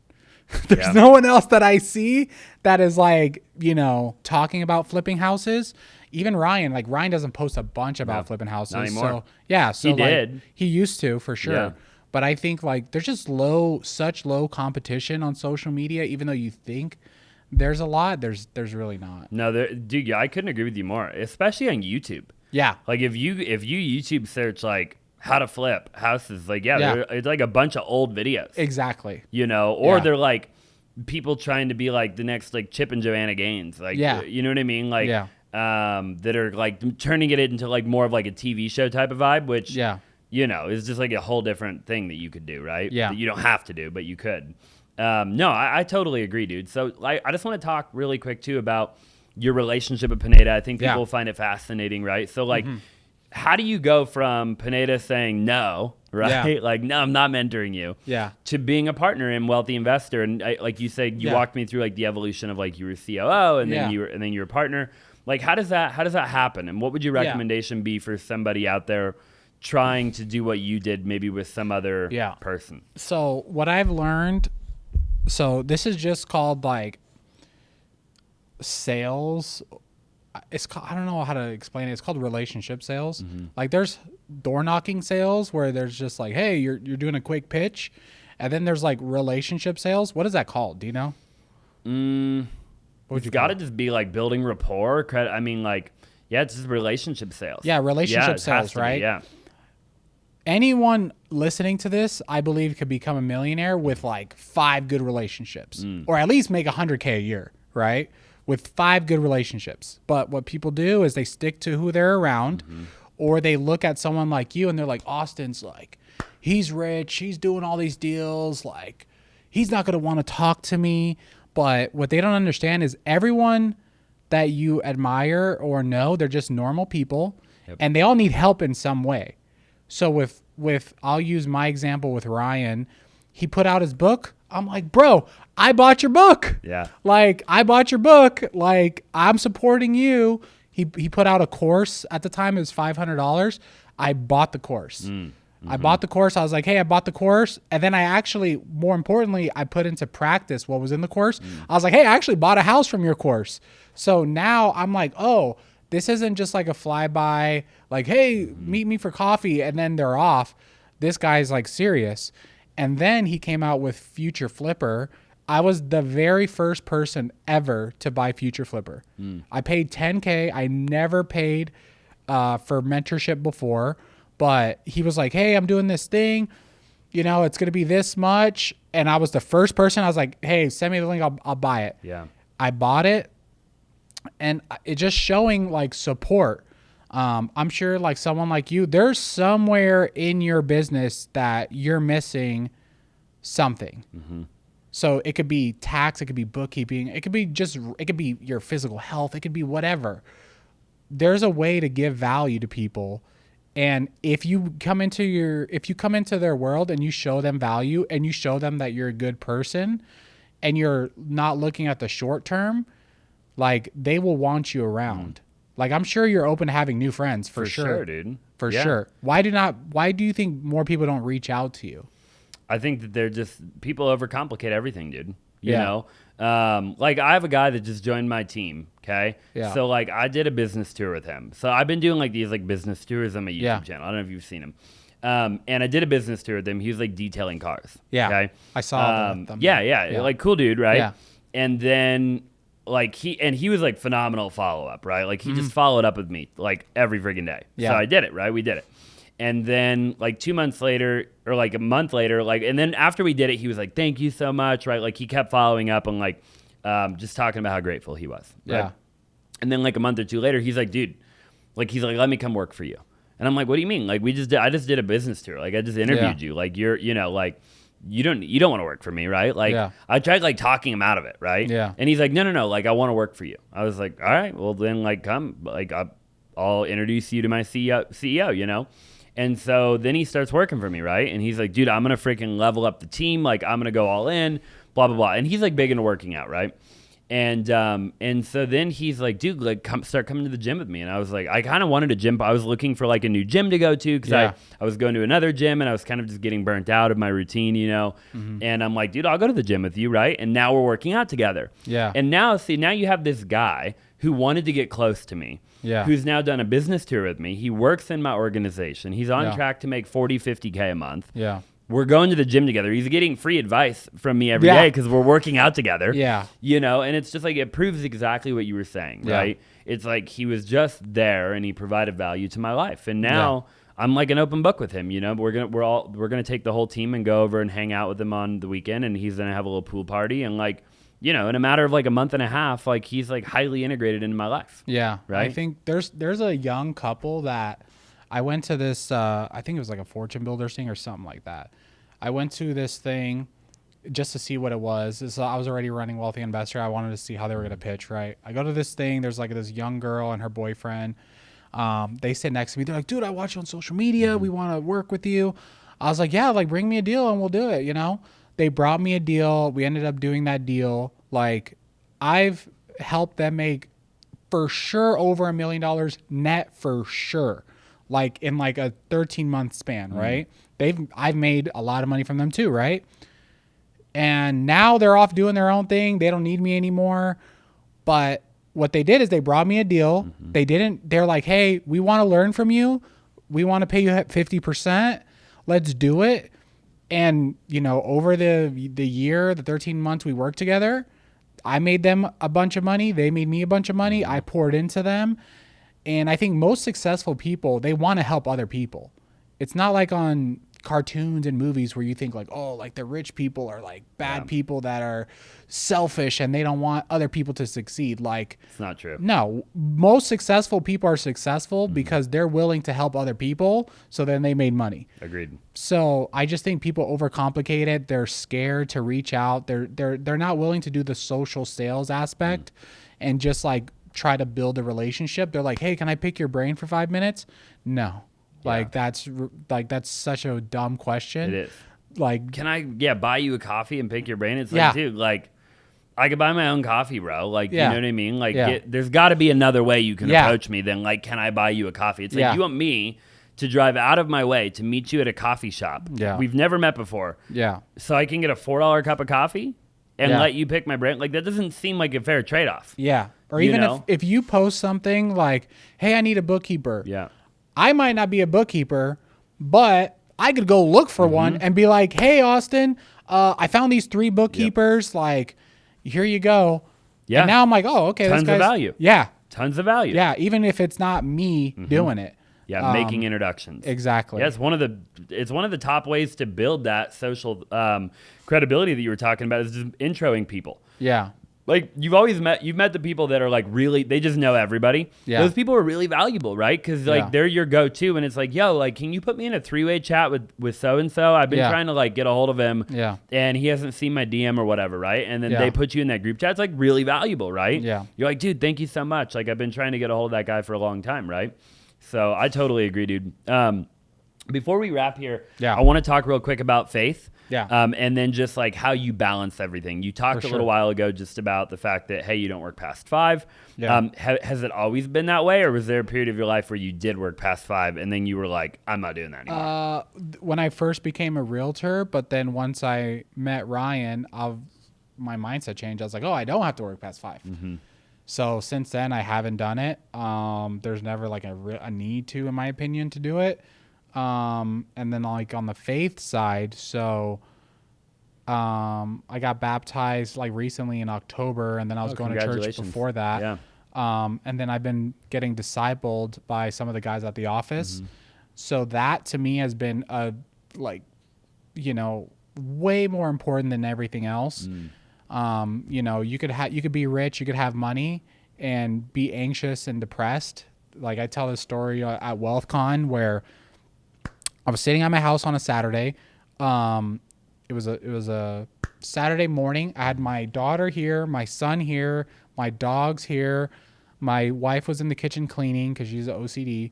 There's no one else that I see that is like, you know, talking about flipping houses. Even Ryan, like, Ryan doesn't post a bunch about flipping houses. Not anymore. So he did. He used to, for sure. Yeah. But I think like there's just such low competition on social media, even though you think there's a lot, there's really not. No, dude, I couldn't agree with you more, especially on YouTube. Yeah. Like if you YouTube search like how to flip houses, like, it's like a bunch of old videos. Exactly. You know, or they're like people trying to be like the next like Chip and Joanna Gaines. Like, you know what I mean? Like, that are like turning it into like more of like a TV show type of vibe, which, you know, is just like a whole different thing that you could do, right? Yeah. That you don't have to do, but you could. No, I totally agree, dude. So I just want to talk really quick too about your relationship with Pineda. I think people find it fascinating, right? So like, how do you go from Pineda saying no, right? Yeah. Like, no, I'm not mentoring you. Yeah. To being a partner in Wealthy Investor, and like you said, you walked me through like the evolution of like you were COO, and then you were a partner. Like, how does that happen? And what would your recommendation be for somebody out there trying to do what you did, maybe with some other person? So what I've learned, so this is just called like sales. It's called, I don't know how to explain it. It's called relationship sales. Like there's door knocking sales where there's just like, hey, you're doing a quick pitch, and then there's like relationship sales. What is that called? Do you know? What would you got to just be like building rapport, credit. I mean, like, yeah, it's just relationship sales. Yeah, relationship sales, right? Yeah. Anyone listening to this, I believe, could become a millionaire with like 5 good relationships, or at least make $100K a year, right? With 5 good relationships. But what people do is they stick to who they're around, or they look at someone like you and they're like, Austin's like, he's rich, he's doing all these deals, like, he's not going to want to talk to me. But what they don't understand is everyone that you admire or know, they're just normal people, and they all need help in some way. So with I'll use my example with Ryan. He put out his book. I'm like, bro, I bought your book. Yeah. Like, I bought your book. Like, I'm supporting you. He put out a course at the time. It was $500. I bought the course. I bought the course. I was like, hey, I bought the course. And then I actually, more importantly, I put into practice what was in the course. I was like, hey, I actually bought a house from your course. So now I'm like, oh, this isn't just like a flyby, like, hey, meet me for coffee, and then they're off. This guy's like serious. And then he came out with Future Flipper. I was the very first person ever to buy Future Flipper. I paid $10K. I never paid for mentorship before, but he was like, hey, I'm doing this thing. You know, it's going to be this much. And I was the first person. I was like, hey, send me the link. I'll buy it. Yeah. I bought it. And it just showing like support. I'm sure like someone like you, there's somewhere in your business that you're missing something. So it could be tax, it could be bookkeeping, it could be your physical health, it could be whatever. There's a way to give value to people. And if you come into their world and you show them value and you show them that you're a good person and you're not looking at the short term, like, they will want you around. Like, I'm sure you're open to having new friends for sure. For sure, dude. For sure. Why do you think more people don't reach out to you? I think that they're just, people overcomplicate everything, dude. You know? Like, I have a guy that just joined my team, okay? Yeah. So, like, I did a business tour with him. So I've been doing, like, these, like, business tours on my YouTube channel. I don't know if you've seen him. And I did a business tour with him. He was, like, detailing cars. Yeah. Okay? I saw them. Yeah. Like, cool dude, right? Yeah. And then... like he was like phenomenal follow-up, right? Like he just followed up with me like every friggin' day. Yeah. So I did it, right? We did it. And then like 2 months later or like a month later, like, and then after we did it, he was like, thank you so much, right? Like he kept following up and like just talking about how grateful he was. Right? Yeah. And then like a month or two later, he's like, dude, like he's like, let me come work for you. And I'm like, what do you mean? Like I just did a business tour. Like I just interviewed you. Like you're, you know, like you don't want to work for me, right? Like I tried like talking him out of it, right? Yeah. And he's like, no, like I want to work for you. I was like, all right, well then like come, like I'll introduce you to my CEO, you know? And so then he starts working for me, right? And he's like, dude, I'm going to freaking level up the team. Like I'm going to go all in, blah, blah, blah. And he's like big into working out, right? And so then he's like, dude, like start coming to the gym with me. And I was like, I kind of wanted a gym. I was looking for like a new gym to go to because I was going to another gym and I was kind of just getting burnt out of my routine, you know? And I'm like, dude, I'll go to the gym with you, right? And now we're working out together. Yeah. And now you have this guy who wanted to get close to me. Yeah. Who's now done a business tour with me. He works in my organization. He's on track to make 40, 50K a month. Yeah. We're going to the gym together. He's getting free advice from me every day because we're working out together. Yeah. You know, and it's just like, it proves exactly what you were saying, right? It's like he was just there and he provided value to my life. And now I'm like an open book with him, you know, we're going to take the whole team and go over and hang out with him on the weekend. And he's going to have a little pool party. And like, you know, in a matter of like a month and a half, like he's like highly integrated into my life. Yeah. Right. I think there's a young couple that I went to this, I think it was like a fortune builders thing or something like that. I went to this thing. just to see what it was. So I was already running Wealthy Investor. I wanted to see how they were going to pitch, right? I go to this thing. There's like this young girl and her boyfriend. They sit next to me. They're like, dude, I watch you on social media. We want to work with you. I was like, yeah, like bring me a deal and we'll do it, you know? They brought me a deal. We ended up doing that deal. Like I've helped them make for sure over $1 million net for sure. Like in like a 13-month span, right? I've made a lot of money from them too, right? And now they're off doing their own thing. They don't need me anymore. But what they did is they brought me a deal. They're like, hey, we want to learn from you. We want to pay you 50%. Let's do it. And, you know, over the year, the 13 months we worked together, I made them a bunch of money. They made me a bunch of money. I poured into them. And I think most successful people, they want to help other people. It's not like on cartoons and movies where you think like, oh, like the rich people are like bad people that are selfish and they don't want other people to succeed. Like, it's not true. No, most successful people are successful because they're willing to help other people. So then they made money. Agreed. So I just think people overcomplicate it. They're scared to reach out. They're not willing to do the social sales aspect and just like try to build a relationship. They're like, hey, can I pick your brain for 5 minutes? No. Like that's such a dumb question. It is. Like, can I buy you a coffee and pick your brain? It's like, dude, like I could buy my own coffee, bro. Like, you know what I mean? Like there's got to be another way you can approach me than like, can I buy you a coffee? It's like you want me to drive out of my way to meet you at a coffee shop. Yeah. We've never met before. Yeah. So I can get a $4 cup of coffee and let you pick my brain. Like that doesn't seem like a fair trade-off. Yeah. Or even if you post something like, hey, I need a bookkeeper. Yeah. I might not be a bookkeeper, but I could go look for one and be like, hey, Austin, I found these 3 bookkeepers. Like, here you go. Yeah. And now I'm like, oh, okay. Tons of value. Yeah. Tons of value. Yeah. Even if it's not me doing it. Yeah. Making introductions. Exactly. Yeah. It's one of the top ways to build that social credibility that you were talking about is just introing people. Yeah. Like you've met the people that are like really, they just know everybody. Yeah. Those people are really valuable, right? Because like they're your go-to, and it's like, yo, like, can you put me in a 3-way chat with so-and-so? I've been trying to like get a hold of him, and he hasn't seen my DM or whatever, right? And then they put you in that group chat. It's like really valuable, right? Yeah. You're like, dude, thank you so much. Like I've been trying to get a hold of that guy for a long time, right? So I totally agree, dude. Before we wrap here, I want to talk real quick about faith. Yeah. And then just like how you balance everything. You talked a little while ago just about the fact that, hey, you don't work past 5. Yeah. Has it always been that way, or was there a period of your life where you did work past 5 and then you were like, I'm not doing that anymore? When I first became a realtor, but then once I met Ryan, my mindset changed. I was like, oh, I don't have to work past 5. So since then, I haven't done it. There's never like a need to, in my opinion, to do it. And then like on the faith side, so I got baptized like recently in October, and then I was going to church before that. Yeah. And then I've been getting discipled by some of the guys at the office. So that to me has been way more important than everything else. You could be rich, you could have money and be anxious and depressed. Like I tell this story at WealthCon where I was sitting at my house on a Saturday. It was a Saturday morning. I had my daughter here, my son here, my dogs here. My wife was in the kitchen cleaning because she's an OCD.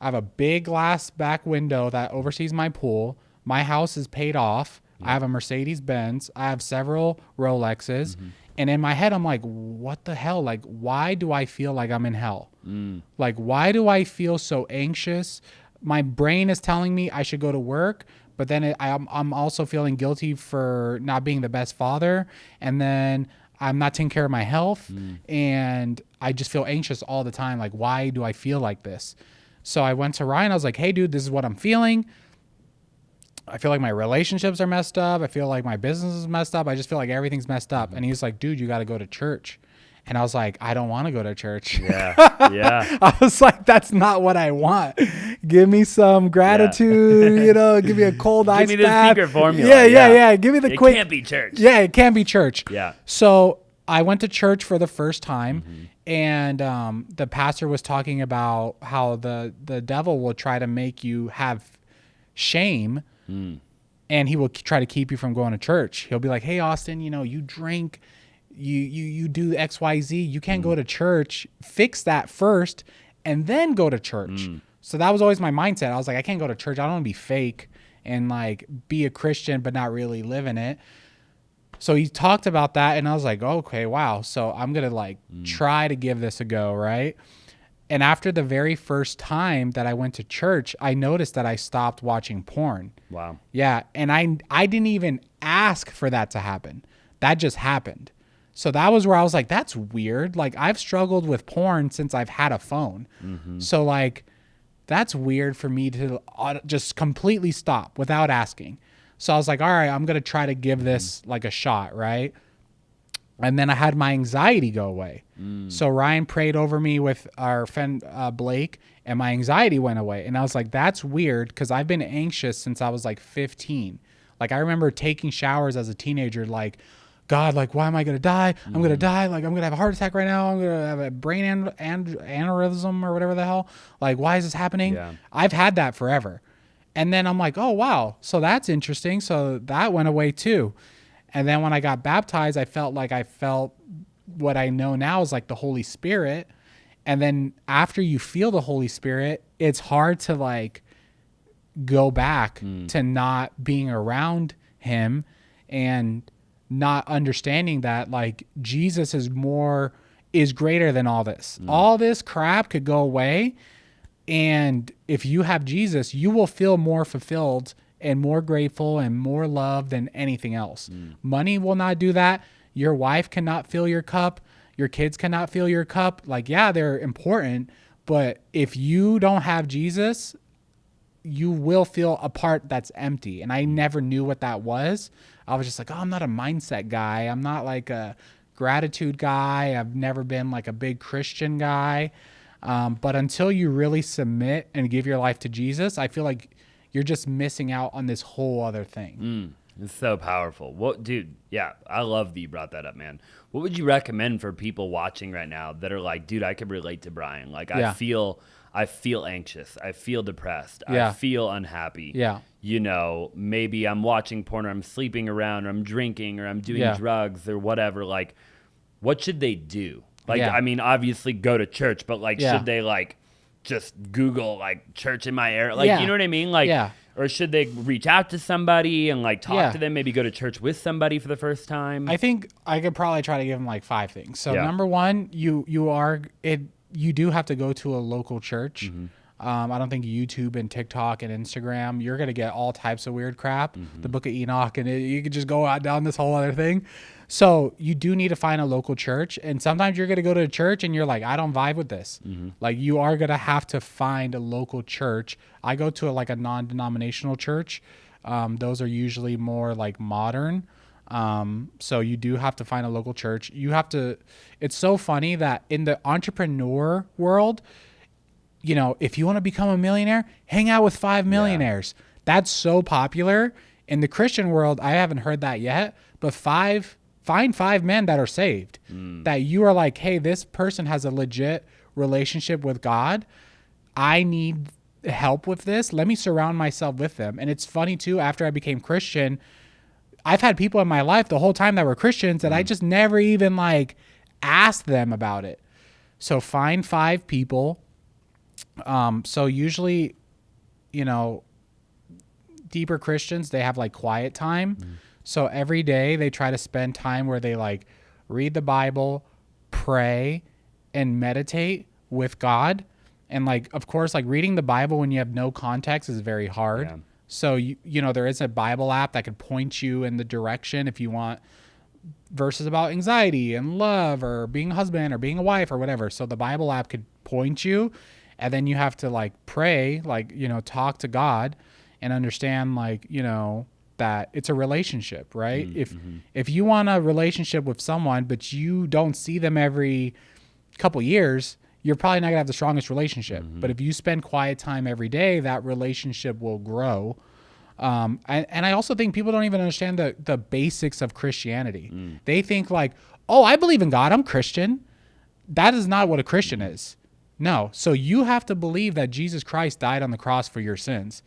I have a big glass back window that oversees my pool. My house is paid off. I have a Mercedes Benz. I have several Rolexes. And in my head, I'm like, what the hell? Like, why do I feel like I'm in hell? Like, why do I feel so anxious? My brain is telling me I should go to work, but then I'm also feeling guilty for not being the best father. And then I'm not taking care of my health. And I just feel anxious all the time. Like, why do I feel like this? So I went to Ryan. I was like, hey, dude, this is what I'm feeling. I feel like my relationships are messed up. I feel like my business is messed up. I just feel like everything's messed up. And he's like, dude, you got to go to church. And I was like, I don't want to go to church. Yeah. I was like, that's not what I want. Give me some gratitude, give me a cold ice bath. Give me the secret formula. Yeah. Give me the quick. It can't be church. Yeah, it can't be church. Yeah. So I went to church for the first time, and the pastor was talking about how the devil will try to make you have shame and he will try to keep you from going to church. He'll be like, hey, Austin, you drink, you do XYZ. You can't go to church. Fix that first and then go to church. So that was always my mindset. I was like, I can't go to church. I don't want to be fake and like be a Christian but not really live in it. So he talked about that, and I was like, okay, wow. So I'm going to like try to give this a go, right? And after the very first time that I went to church, I noticed that I stopped watching porn. Wow. Yeah, and I didn't even ask for that to happen. That just happened. So that was where I was like, that's weird. Like, I've struggled with porn since I've had a phone. So like, that's weird for me to just completely stop without asking. So I was like, all right, I'm going to try to give this like a shot, right? And then I had my anxiety go away. So Ryan prayed over me with our friend Blake, and my anxiety went away. And I was like, that's weird, because I've been anxious since I was like 15. Like, I remember taking showers as a teenager, like, God, like, why am I going to die? I'm going to die. Like, I'm going to have a heart attack right now. I'm going to have a brain aneurysm or whatever the hell. Like, why is this happening? Yeah. I've had that forever. And then I'm like, oh, wow. So that's interesting. So that went away too. And then when I got baptized, I felt what I know now is like the Holy Spirit. And then after you feel the Holy Spirit, it's hard to like go back to not being around him and not understanding that like Jesus is greater than all this. All this crap could go away. And if you have Jesus, you will feel more fulfilled and more grateful and more loved than anything else. Money will not do that. Your wife cannot fill your cup. Your kids cannot fill your cup. Like, yeah, they're important, but if you don't have Jesus, you will feel a part that's empty. And I never knew what that was. I was just like, oh, I'm not a mindset guy. I'm not like a gratitude guy. I've never been like a big Christian guy. But until you really submit and give your life to Jesus, I feel like you're just missing out on this whole other thing. It's so powerful. What, dude? Yeah, I love that you brought that up, man. What would you recommend for people watching right now that are like, dude, I could relate to Brian. Like, I feel anxious. I feel depressed. I feel unhappy. Yeah. Maybe I'm watching porn, or I'm sleeping around, or I'm drinking, or I'm doing drugs, or whatever. Like, what should they do? Like, I mean, obviously go to church, but like, should they like just Google like church in my area? Like, you know what I mean? Like, or should they reach out to somebody and like talk to them? Maybe go to church with somebody for the first time. I think I could probably try to give them like 5 things. So number one, you do have to go to a local church. I don't think YouTube and TikTok and Instagram, you're going to get all types of weird crap. The Book of Enoch, and you could just go out down this whole other thing. So you do need to find a local church. And sometimes you're going to go to a church and you're like, I don't vibe with this. Like, you are going to have to find a local church. I go to a non-denominational church. Those are usually more like modern. So you do have to find a local church. It's so funny that in the entrepreneur world, if you want to become a millionaire, hang out with 5 millionaires. That's so popular. In the Christian world, I haven't heard that yet, but find 5 men that are saved, that you are like, hey, this person has a legit relationship with God. I need help with this. Let me surround myself with them. And it's funny too, after I became Christian, I've had people in my life the whole time that were Christians that I just never even like asked them about it. So find 5 people. So usually, deeper Christians, they have like quiet time. So every day they try to spend time where they like read the Bible, pray, and meditate with God. And like, of course, like reading the Bible when you have no context is very hard. Yeah. So, there is a Bible app that could point you in the direction if you want verses about anxiety and love or being a husband or being a wife or whatever. So the Bible app could point you, and then you have to like pray, like, talk to God and understand like, that it's a relationship, right? If you want a relationship with someone, but you don't see them every couple years, you're probably not gonna have the strongest relationship. But if you spend quiet time every day, that relationship will grow. And I also think people don't even understand the basics of Christianity. They think like, oh, I believe in God, I'm Christian. That is not what a Christian is. No. So you have to believe that Jesus Christ died on the cross for your sins.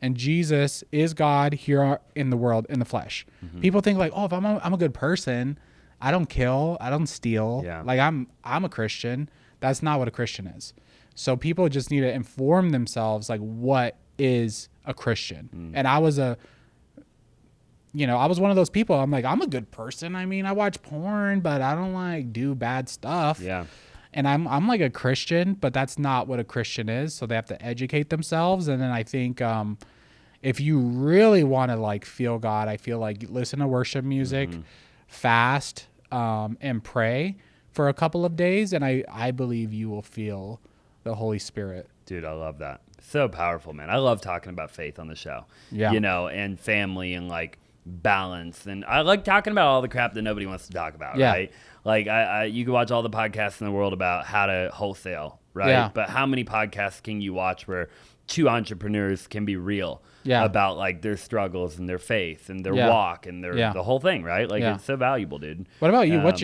And Jesus is God here in the world, in the flesh. People think like, oh, if I'm a good person, I don't kill, I don't steal. Yeah. Like I'm a Christian. That's not what a Christian is. So people just need to inform themselves like what is a Christian. And I was I was one of those people. I'm like, I'm a good person. I mean, I watch porn, but I don't like do bad stuff. Yeah. And I'm like a Christian, but that's not what a Christian is. So they have to educate themselves. And then I think if you really want to like feel God, I feel like listen to worship music, fast, and pray for a couple of days. And I believe you will feel the Holy Spirit. Dude, I love that. So powerful, man. I love talking about faith on the show. Yeah. And family and like balance. And I like talking about all the crap that nobody wants to talk about, Yeah. right? Like you can watch all the podcasts in the world about how to wholesale, right? Yeah. But how many podcasts can you watch where two entrepreneurs can be real about like their struggles and their faith and their walk and their the whole thing, right? Like it's so valuable, dude. What about you? What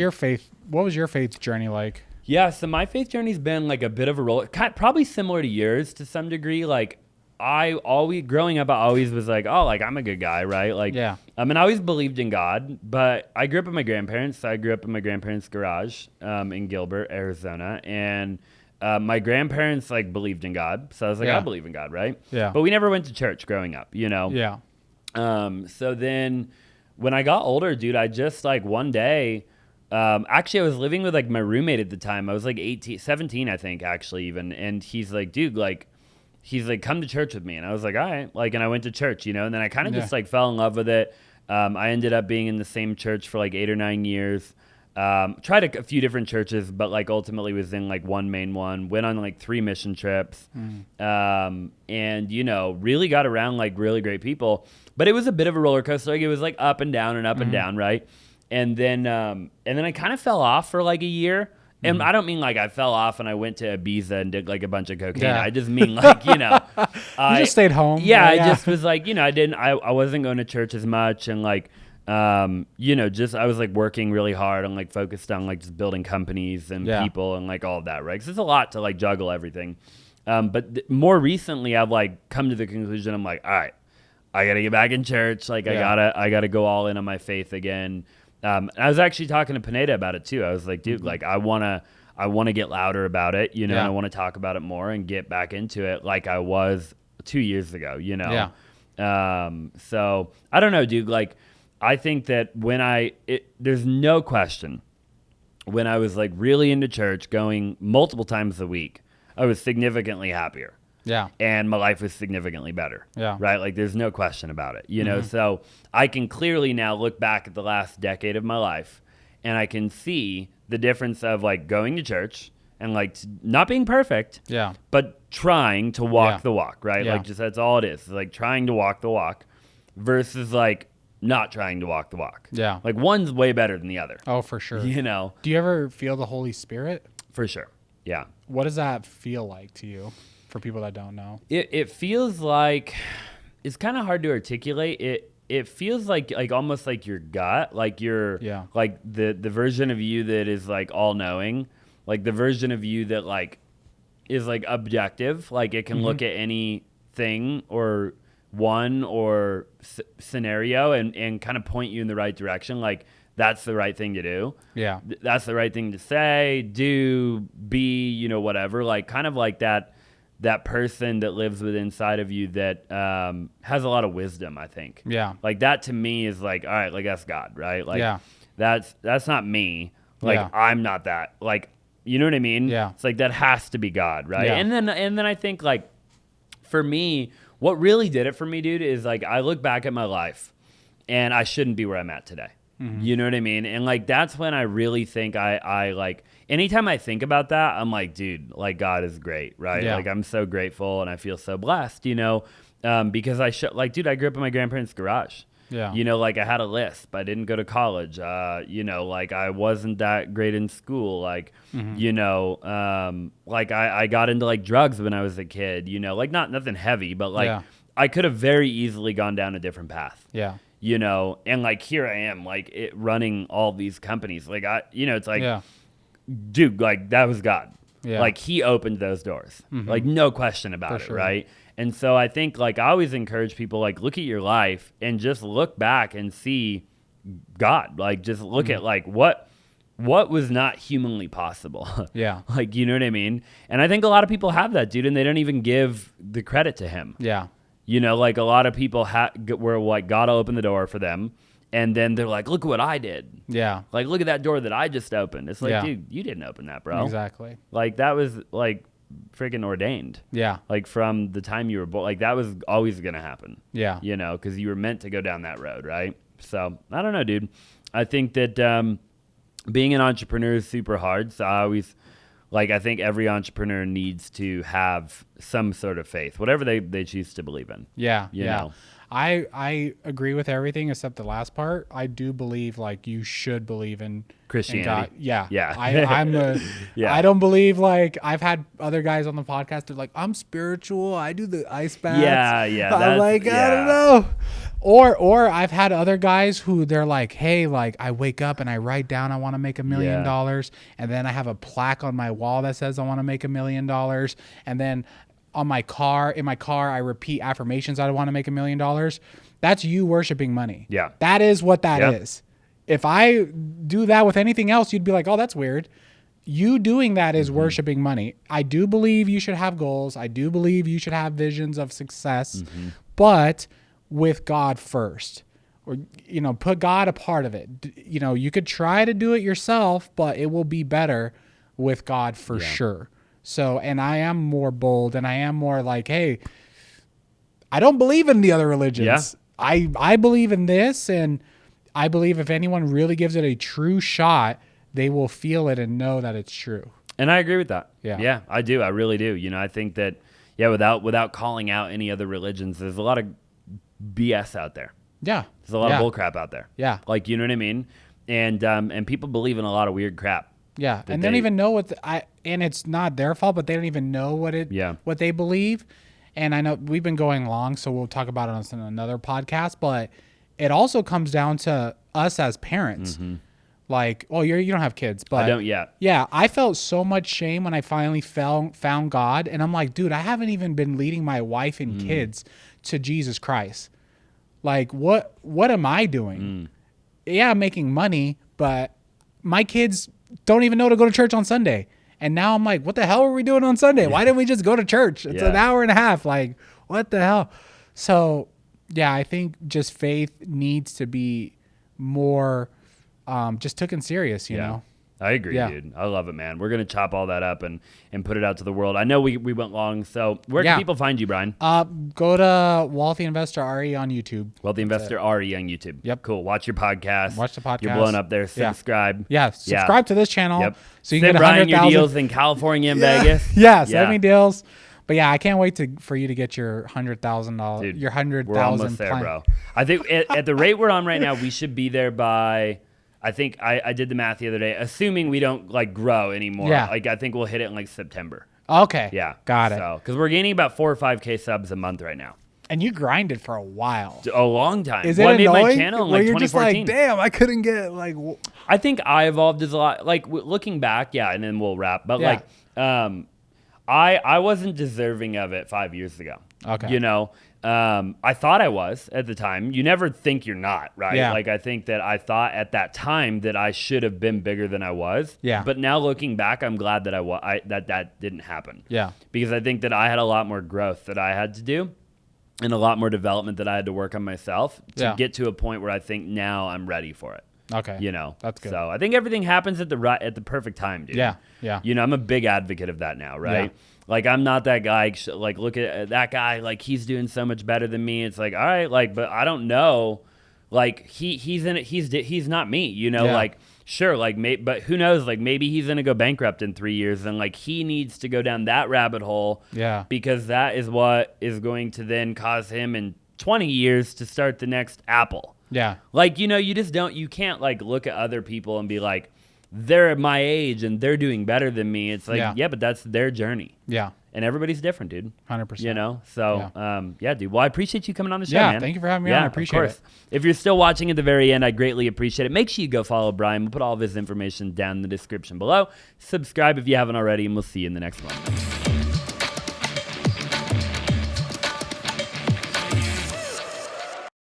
was your faith journey like? Yeah, so my faith journey's been like a bit of a roller, probably similar to yours to some degree. Like growing up, I always was like, oh, like I'm a good guy, right? Like, I mean, I always believed in God, but I grew up with my grandparents. So I grew up in my grandparents' garage in Gilbert, Arizona, and my grandparents like believed in God. So I was like, I believe in God, right? Yeah. But we never went to church growing up, Yeah. So then when I got older, dude, I just like one day. Actually, I was living with like my roommate at the time. I was like 17, I think, actually, even. And he's like, dude, like, come to church with me. And I was like, all right. Like, and I went to church, and then I kind of just like fell in love with it. I ended up being in the same church for like 8 or 9 years. Tried a few different churches, but like ultimately was in like one main one. Went on like 3 mission trips. And, really got around like really great people. But it was a bit of a roller coaster. Like, it was like up and down and up and down, right? And then I kind of fell off for like a year. And I don't mean like I fell off and I went to Ibiza and did like a bunch of cocaine. Yeah. I just mean like, You just stayed home. Yeah, I just was like, I wasn't going to church as much. And like, I was like working really hard and like focused on like just building companies and people and like all of that, right? Because it's a lot to like juggle everything. But more recently, I've like come to the conclusion, I'm like, all right, I got to get back in church. Like I gotta go all in on my faith again. I was actually talking to Pineda about it too. I was like, dude, like I want to get louder about it, and I want to talk about it more and get back into it like I was 2 years ago, So I don't know, dude, like I think that there's no question when I was like really into church going multiple times a week, I was significantly happier. Yeah. And my life was significantly better. Yeah. Right? Like there's no question about it. So I can clearly now look back at the last decade of my life and I can see the difference of like going to church and like not being perfect. Yeah. But trying to walk the walk, right? Yeah. Like just that's all it is. It's like trying to walk the walk versus like not trying to walk the walk. Yeah. Like one's way better than the other. Oh, for sure. Do you ever feel the Holy Spirit? For sure. Yeah. What does that feel like to you? For people that don't know, it feels like it's kind of hard to articulate. It feels like almost like your gut, like your like the version of you that is like all knowing, like the version of you that like is like objective, like it can look at anything or one or scenario and kind of point you in the right direction. Like that's the right thing to do. Yeah, that's the right thing to say, do, be, whatever. Like kind of like that person that lives within inside of you that has a lot of wisdom, I think. Yeah. Like that to me is like, all right, like that's God, right? Like that's not me. Like I'm not that. Like, you know what I mean? Yeah. It's like that has to be God, right? Yeah. And then I think like for me, what really did it for me, dude, is like I look back at my life and I shouldn't be where I'm at today. You know what I mean? And like that's when I really think I like anytime I think about that, I'm like, dude, like God is great, right? Yeah. Like I'm so grateful and I feel so blessed, because dude, I grew up in my grandparents' garage. Yeah. Like I had a lisp. I didn't go to college. Like I wasn't that great in school. Like, like I got into like drugs when I was a kid, like nothing heavy, but like I could have very easily gone down a different path. Yeah. And like here I am, like running all these companies. Like it's like, dude, like that was God. Yeah. Like he opened those doors, like no question about it, sure. right? And so I think like I always encourage people like look at your life and just look back and see God, like just look at like what was not humanly possible. Yeah. Like, you know what I mean? And I think a lot of people have that, dude, and they don't even give the credit to him. Yeah. You know, like a lot of people were like, God will open the door for them. And then they're like, look what I did. Yeah. Like, look at that door that I just opened. It's like, Yeah. dude, you didn't open that, bro. Exactly. Like, that was like freaking ordained. Yeah. Like from the time you were born, like that was always going to happen. Yeah. You know, because you were meant to go down that road, right? So I don't know, dude. I think that being an entrepreneur is super hard. So I think every entrepreneur needs to have some sort of faith, whatever they choose to believe in. Yeah. You yeah. know? I agree with everything except the last part. I do believe like you should believe in Christianity. In God. Yeah. Yeah. I don't believe like I've had other guys on the podcast. They're like, I'm spiritual. I do the ice baths. Yeah. Yeah. I'm like, I don't know. Or I've had other guys who they're like, hey, like I wake up and I write down I want to make $1 million, and then I have a plaque on my wall that says I want to make $1 million, and then in my car, I repeat affirmations that I want to make $1 million. That's you worshiping money. Yeah. That is what that is. If I do that with anything else, you'd be like, oh, that's weird. You doing that is worshiping money. I do believe you should have goals. I do believe you should have visions of success, but with God first. Or, you know, put God a part of it. You know, you could try to do it yourself, but it will be better with God for sure. So, and I am more bold and I am more like, hey, I don't believe in the other religions. Yeah. I believe in this, and I believe if anyone really gives it a true shot, they will feel it and know that it's true. And I agree with that. Yeah. Yeah, I do. I really do. You know, I think that, without calling out any other religions, there's a lot of BS out there. Yeah. There's a lot of bull crap out there. Yeah. Like, you know what I mean? And people believe in a lot of weird crap. Yeah, and they don't even know and it's not their fault, but they don't even know what they believe. And I know we've been going long, so we'll talk about it on another podcast. But it also comes down to us as parents. Like, well, you don't have kids, but I don't yet. Yeah, I felt so much shame when I finally found God, and I'm like, dude, I haven't even been leading my wife and kids to Jesus Christ. Like, what am I doing? Yeah, I'm making money, but my kids don't even know to go to church on Sunday. And now I'm like, what the hell are we doing on Sunday? Why didn't we just go to church? It's an hour and a half. Like, what the hell? So, yeah, I think just faith needs to be more just taken serious, you know? I agree, dude. I love it, man. We're going to chop all that up and put it out to the world. I know we went long, so where can people find you, Brian? Go to Wealthy Investor RE on YouTube. Wealthy Investor RE on YouTube. Yep. Cool. Watch your podcast. Watch the podcast. You're blowing up there. Subscribe. Yeah, subscribe to this channel. Yep. So you send can get Brian your 100,000 deals in California and Vegas. Yeah, send me deals. But yeah, I can't wait for you to get your $100,000. Your 100,000. We're almost there, bro. I think at the rate we're on right now, we should be there by. I think I did the math the other day. Assuming we don't like grow anymore, like I think we'll hit it in like September. Okay. Yeah. Got it. So because we're gaining about 4 or 5K subs a month right now. And you grinded for a while. A long time. Is it annoying? I made my channel in like 2014. You're just like, damn, I couldn't get like. I think I evolved as a lot. Like looking back, and then we'll wrap. But like, I wasn't deserving of it 5 years ago. Okay. You know, I thought I was at the time. You never think you're not, right? Yeah. Like I think that I thought at that time that I should have been bigger than I was. Yeah. But now looking back, I'm glad that that didn't happen. Yeah. Because I think that I had a lot more growth that I had to do, and a lot more development that I had to work on myself to get to a point where I think now I'm ready for it. Okay. You know, that's good. So I think everything happens at the perfect time, dude. Yeah. Yeah. You know, I'm a big advocate of that now, right? Yeah. Like I'm not that guy. Like look at that guy. Like he's doing so much better than me. It's like all right, like but I don't know. Like he's in it. He's not me. You know, like sure, like but who knows? Like maybe he's gonna go bankrupt in 3 years, and like he needs to go down that rabbit hole. Yeah. Because that is what is going to then cause him in 20 years to start the next Apple. Yeah. Like, you know, you can't like look at other people and be like, they're my age and they're doing better than me. It's like, Yeah. but that's their journey. Yeah. And everybody's different, dude. 100%. You know? So, dude. Well, I appreciate you coming on the show, Yeah, man. thank you for having me on. I appreciate it. If you're still watching at the very end, I greatly appreciate it. Make sure you go follow Brian. We'll put all of his information down in the description below. Subscribe if you haven't already, and we'll see you in the next one.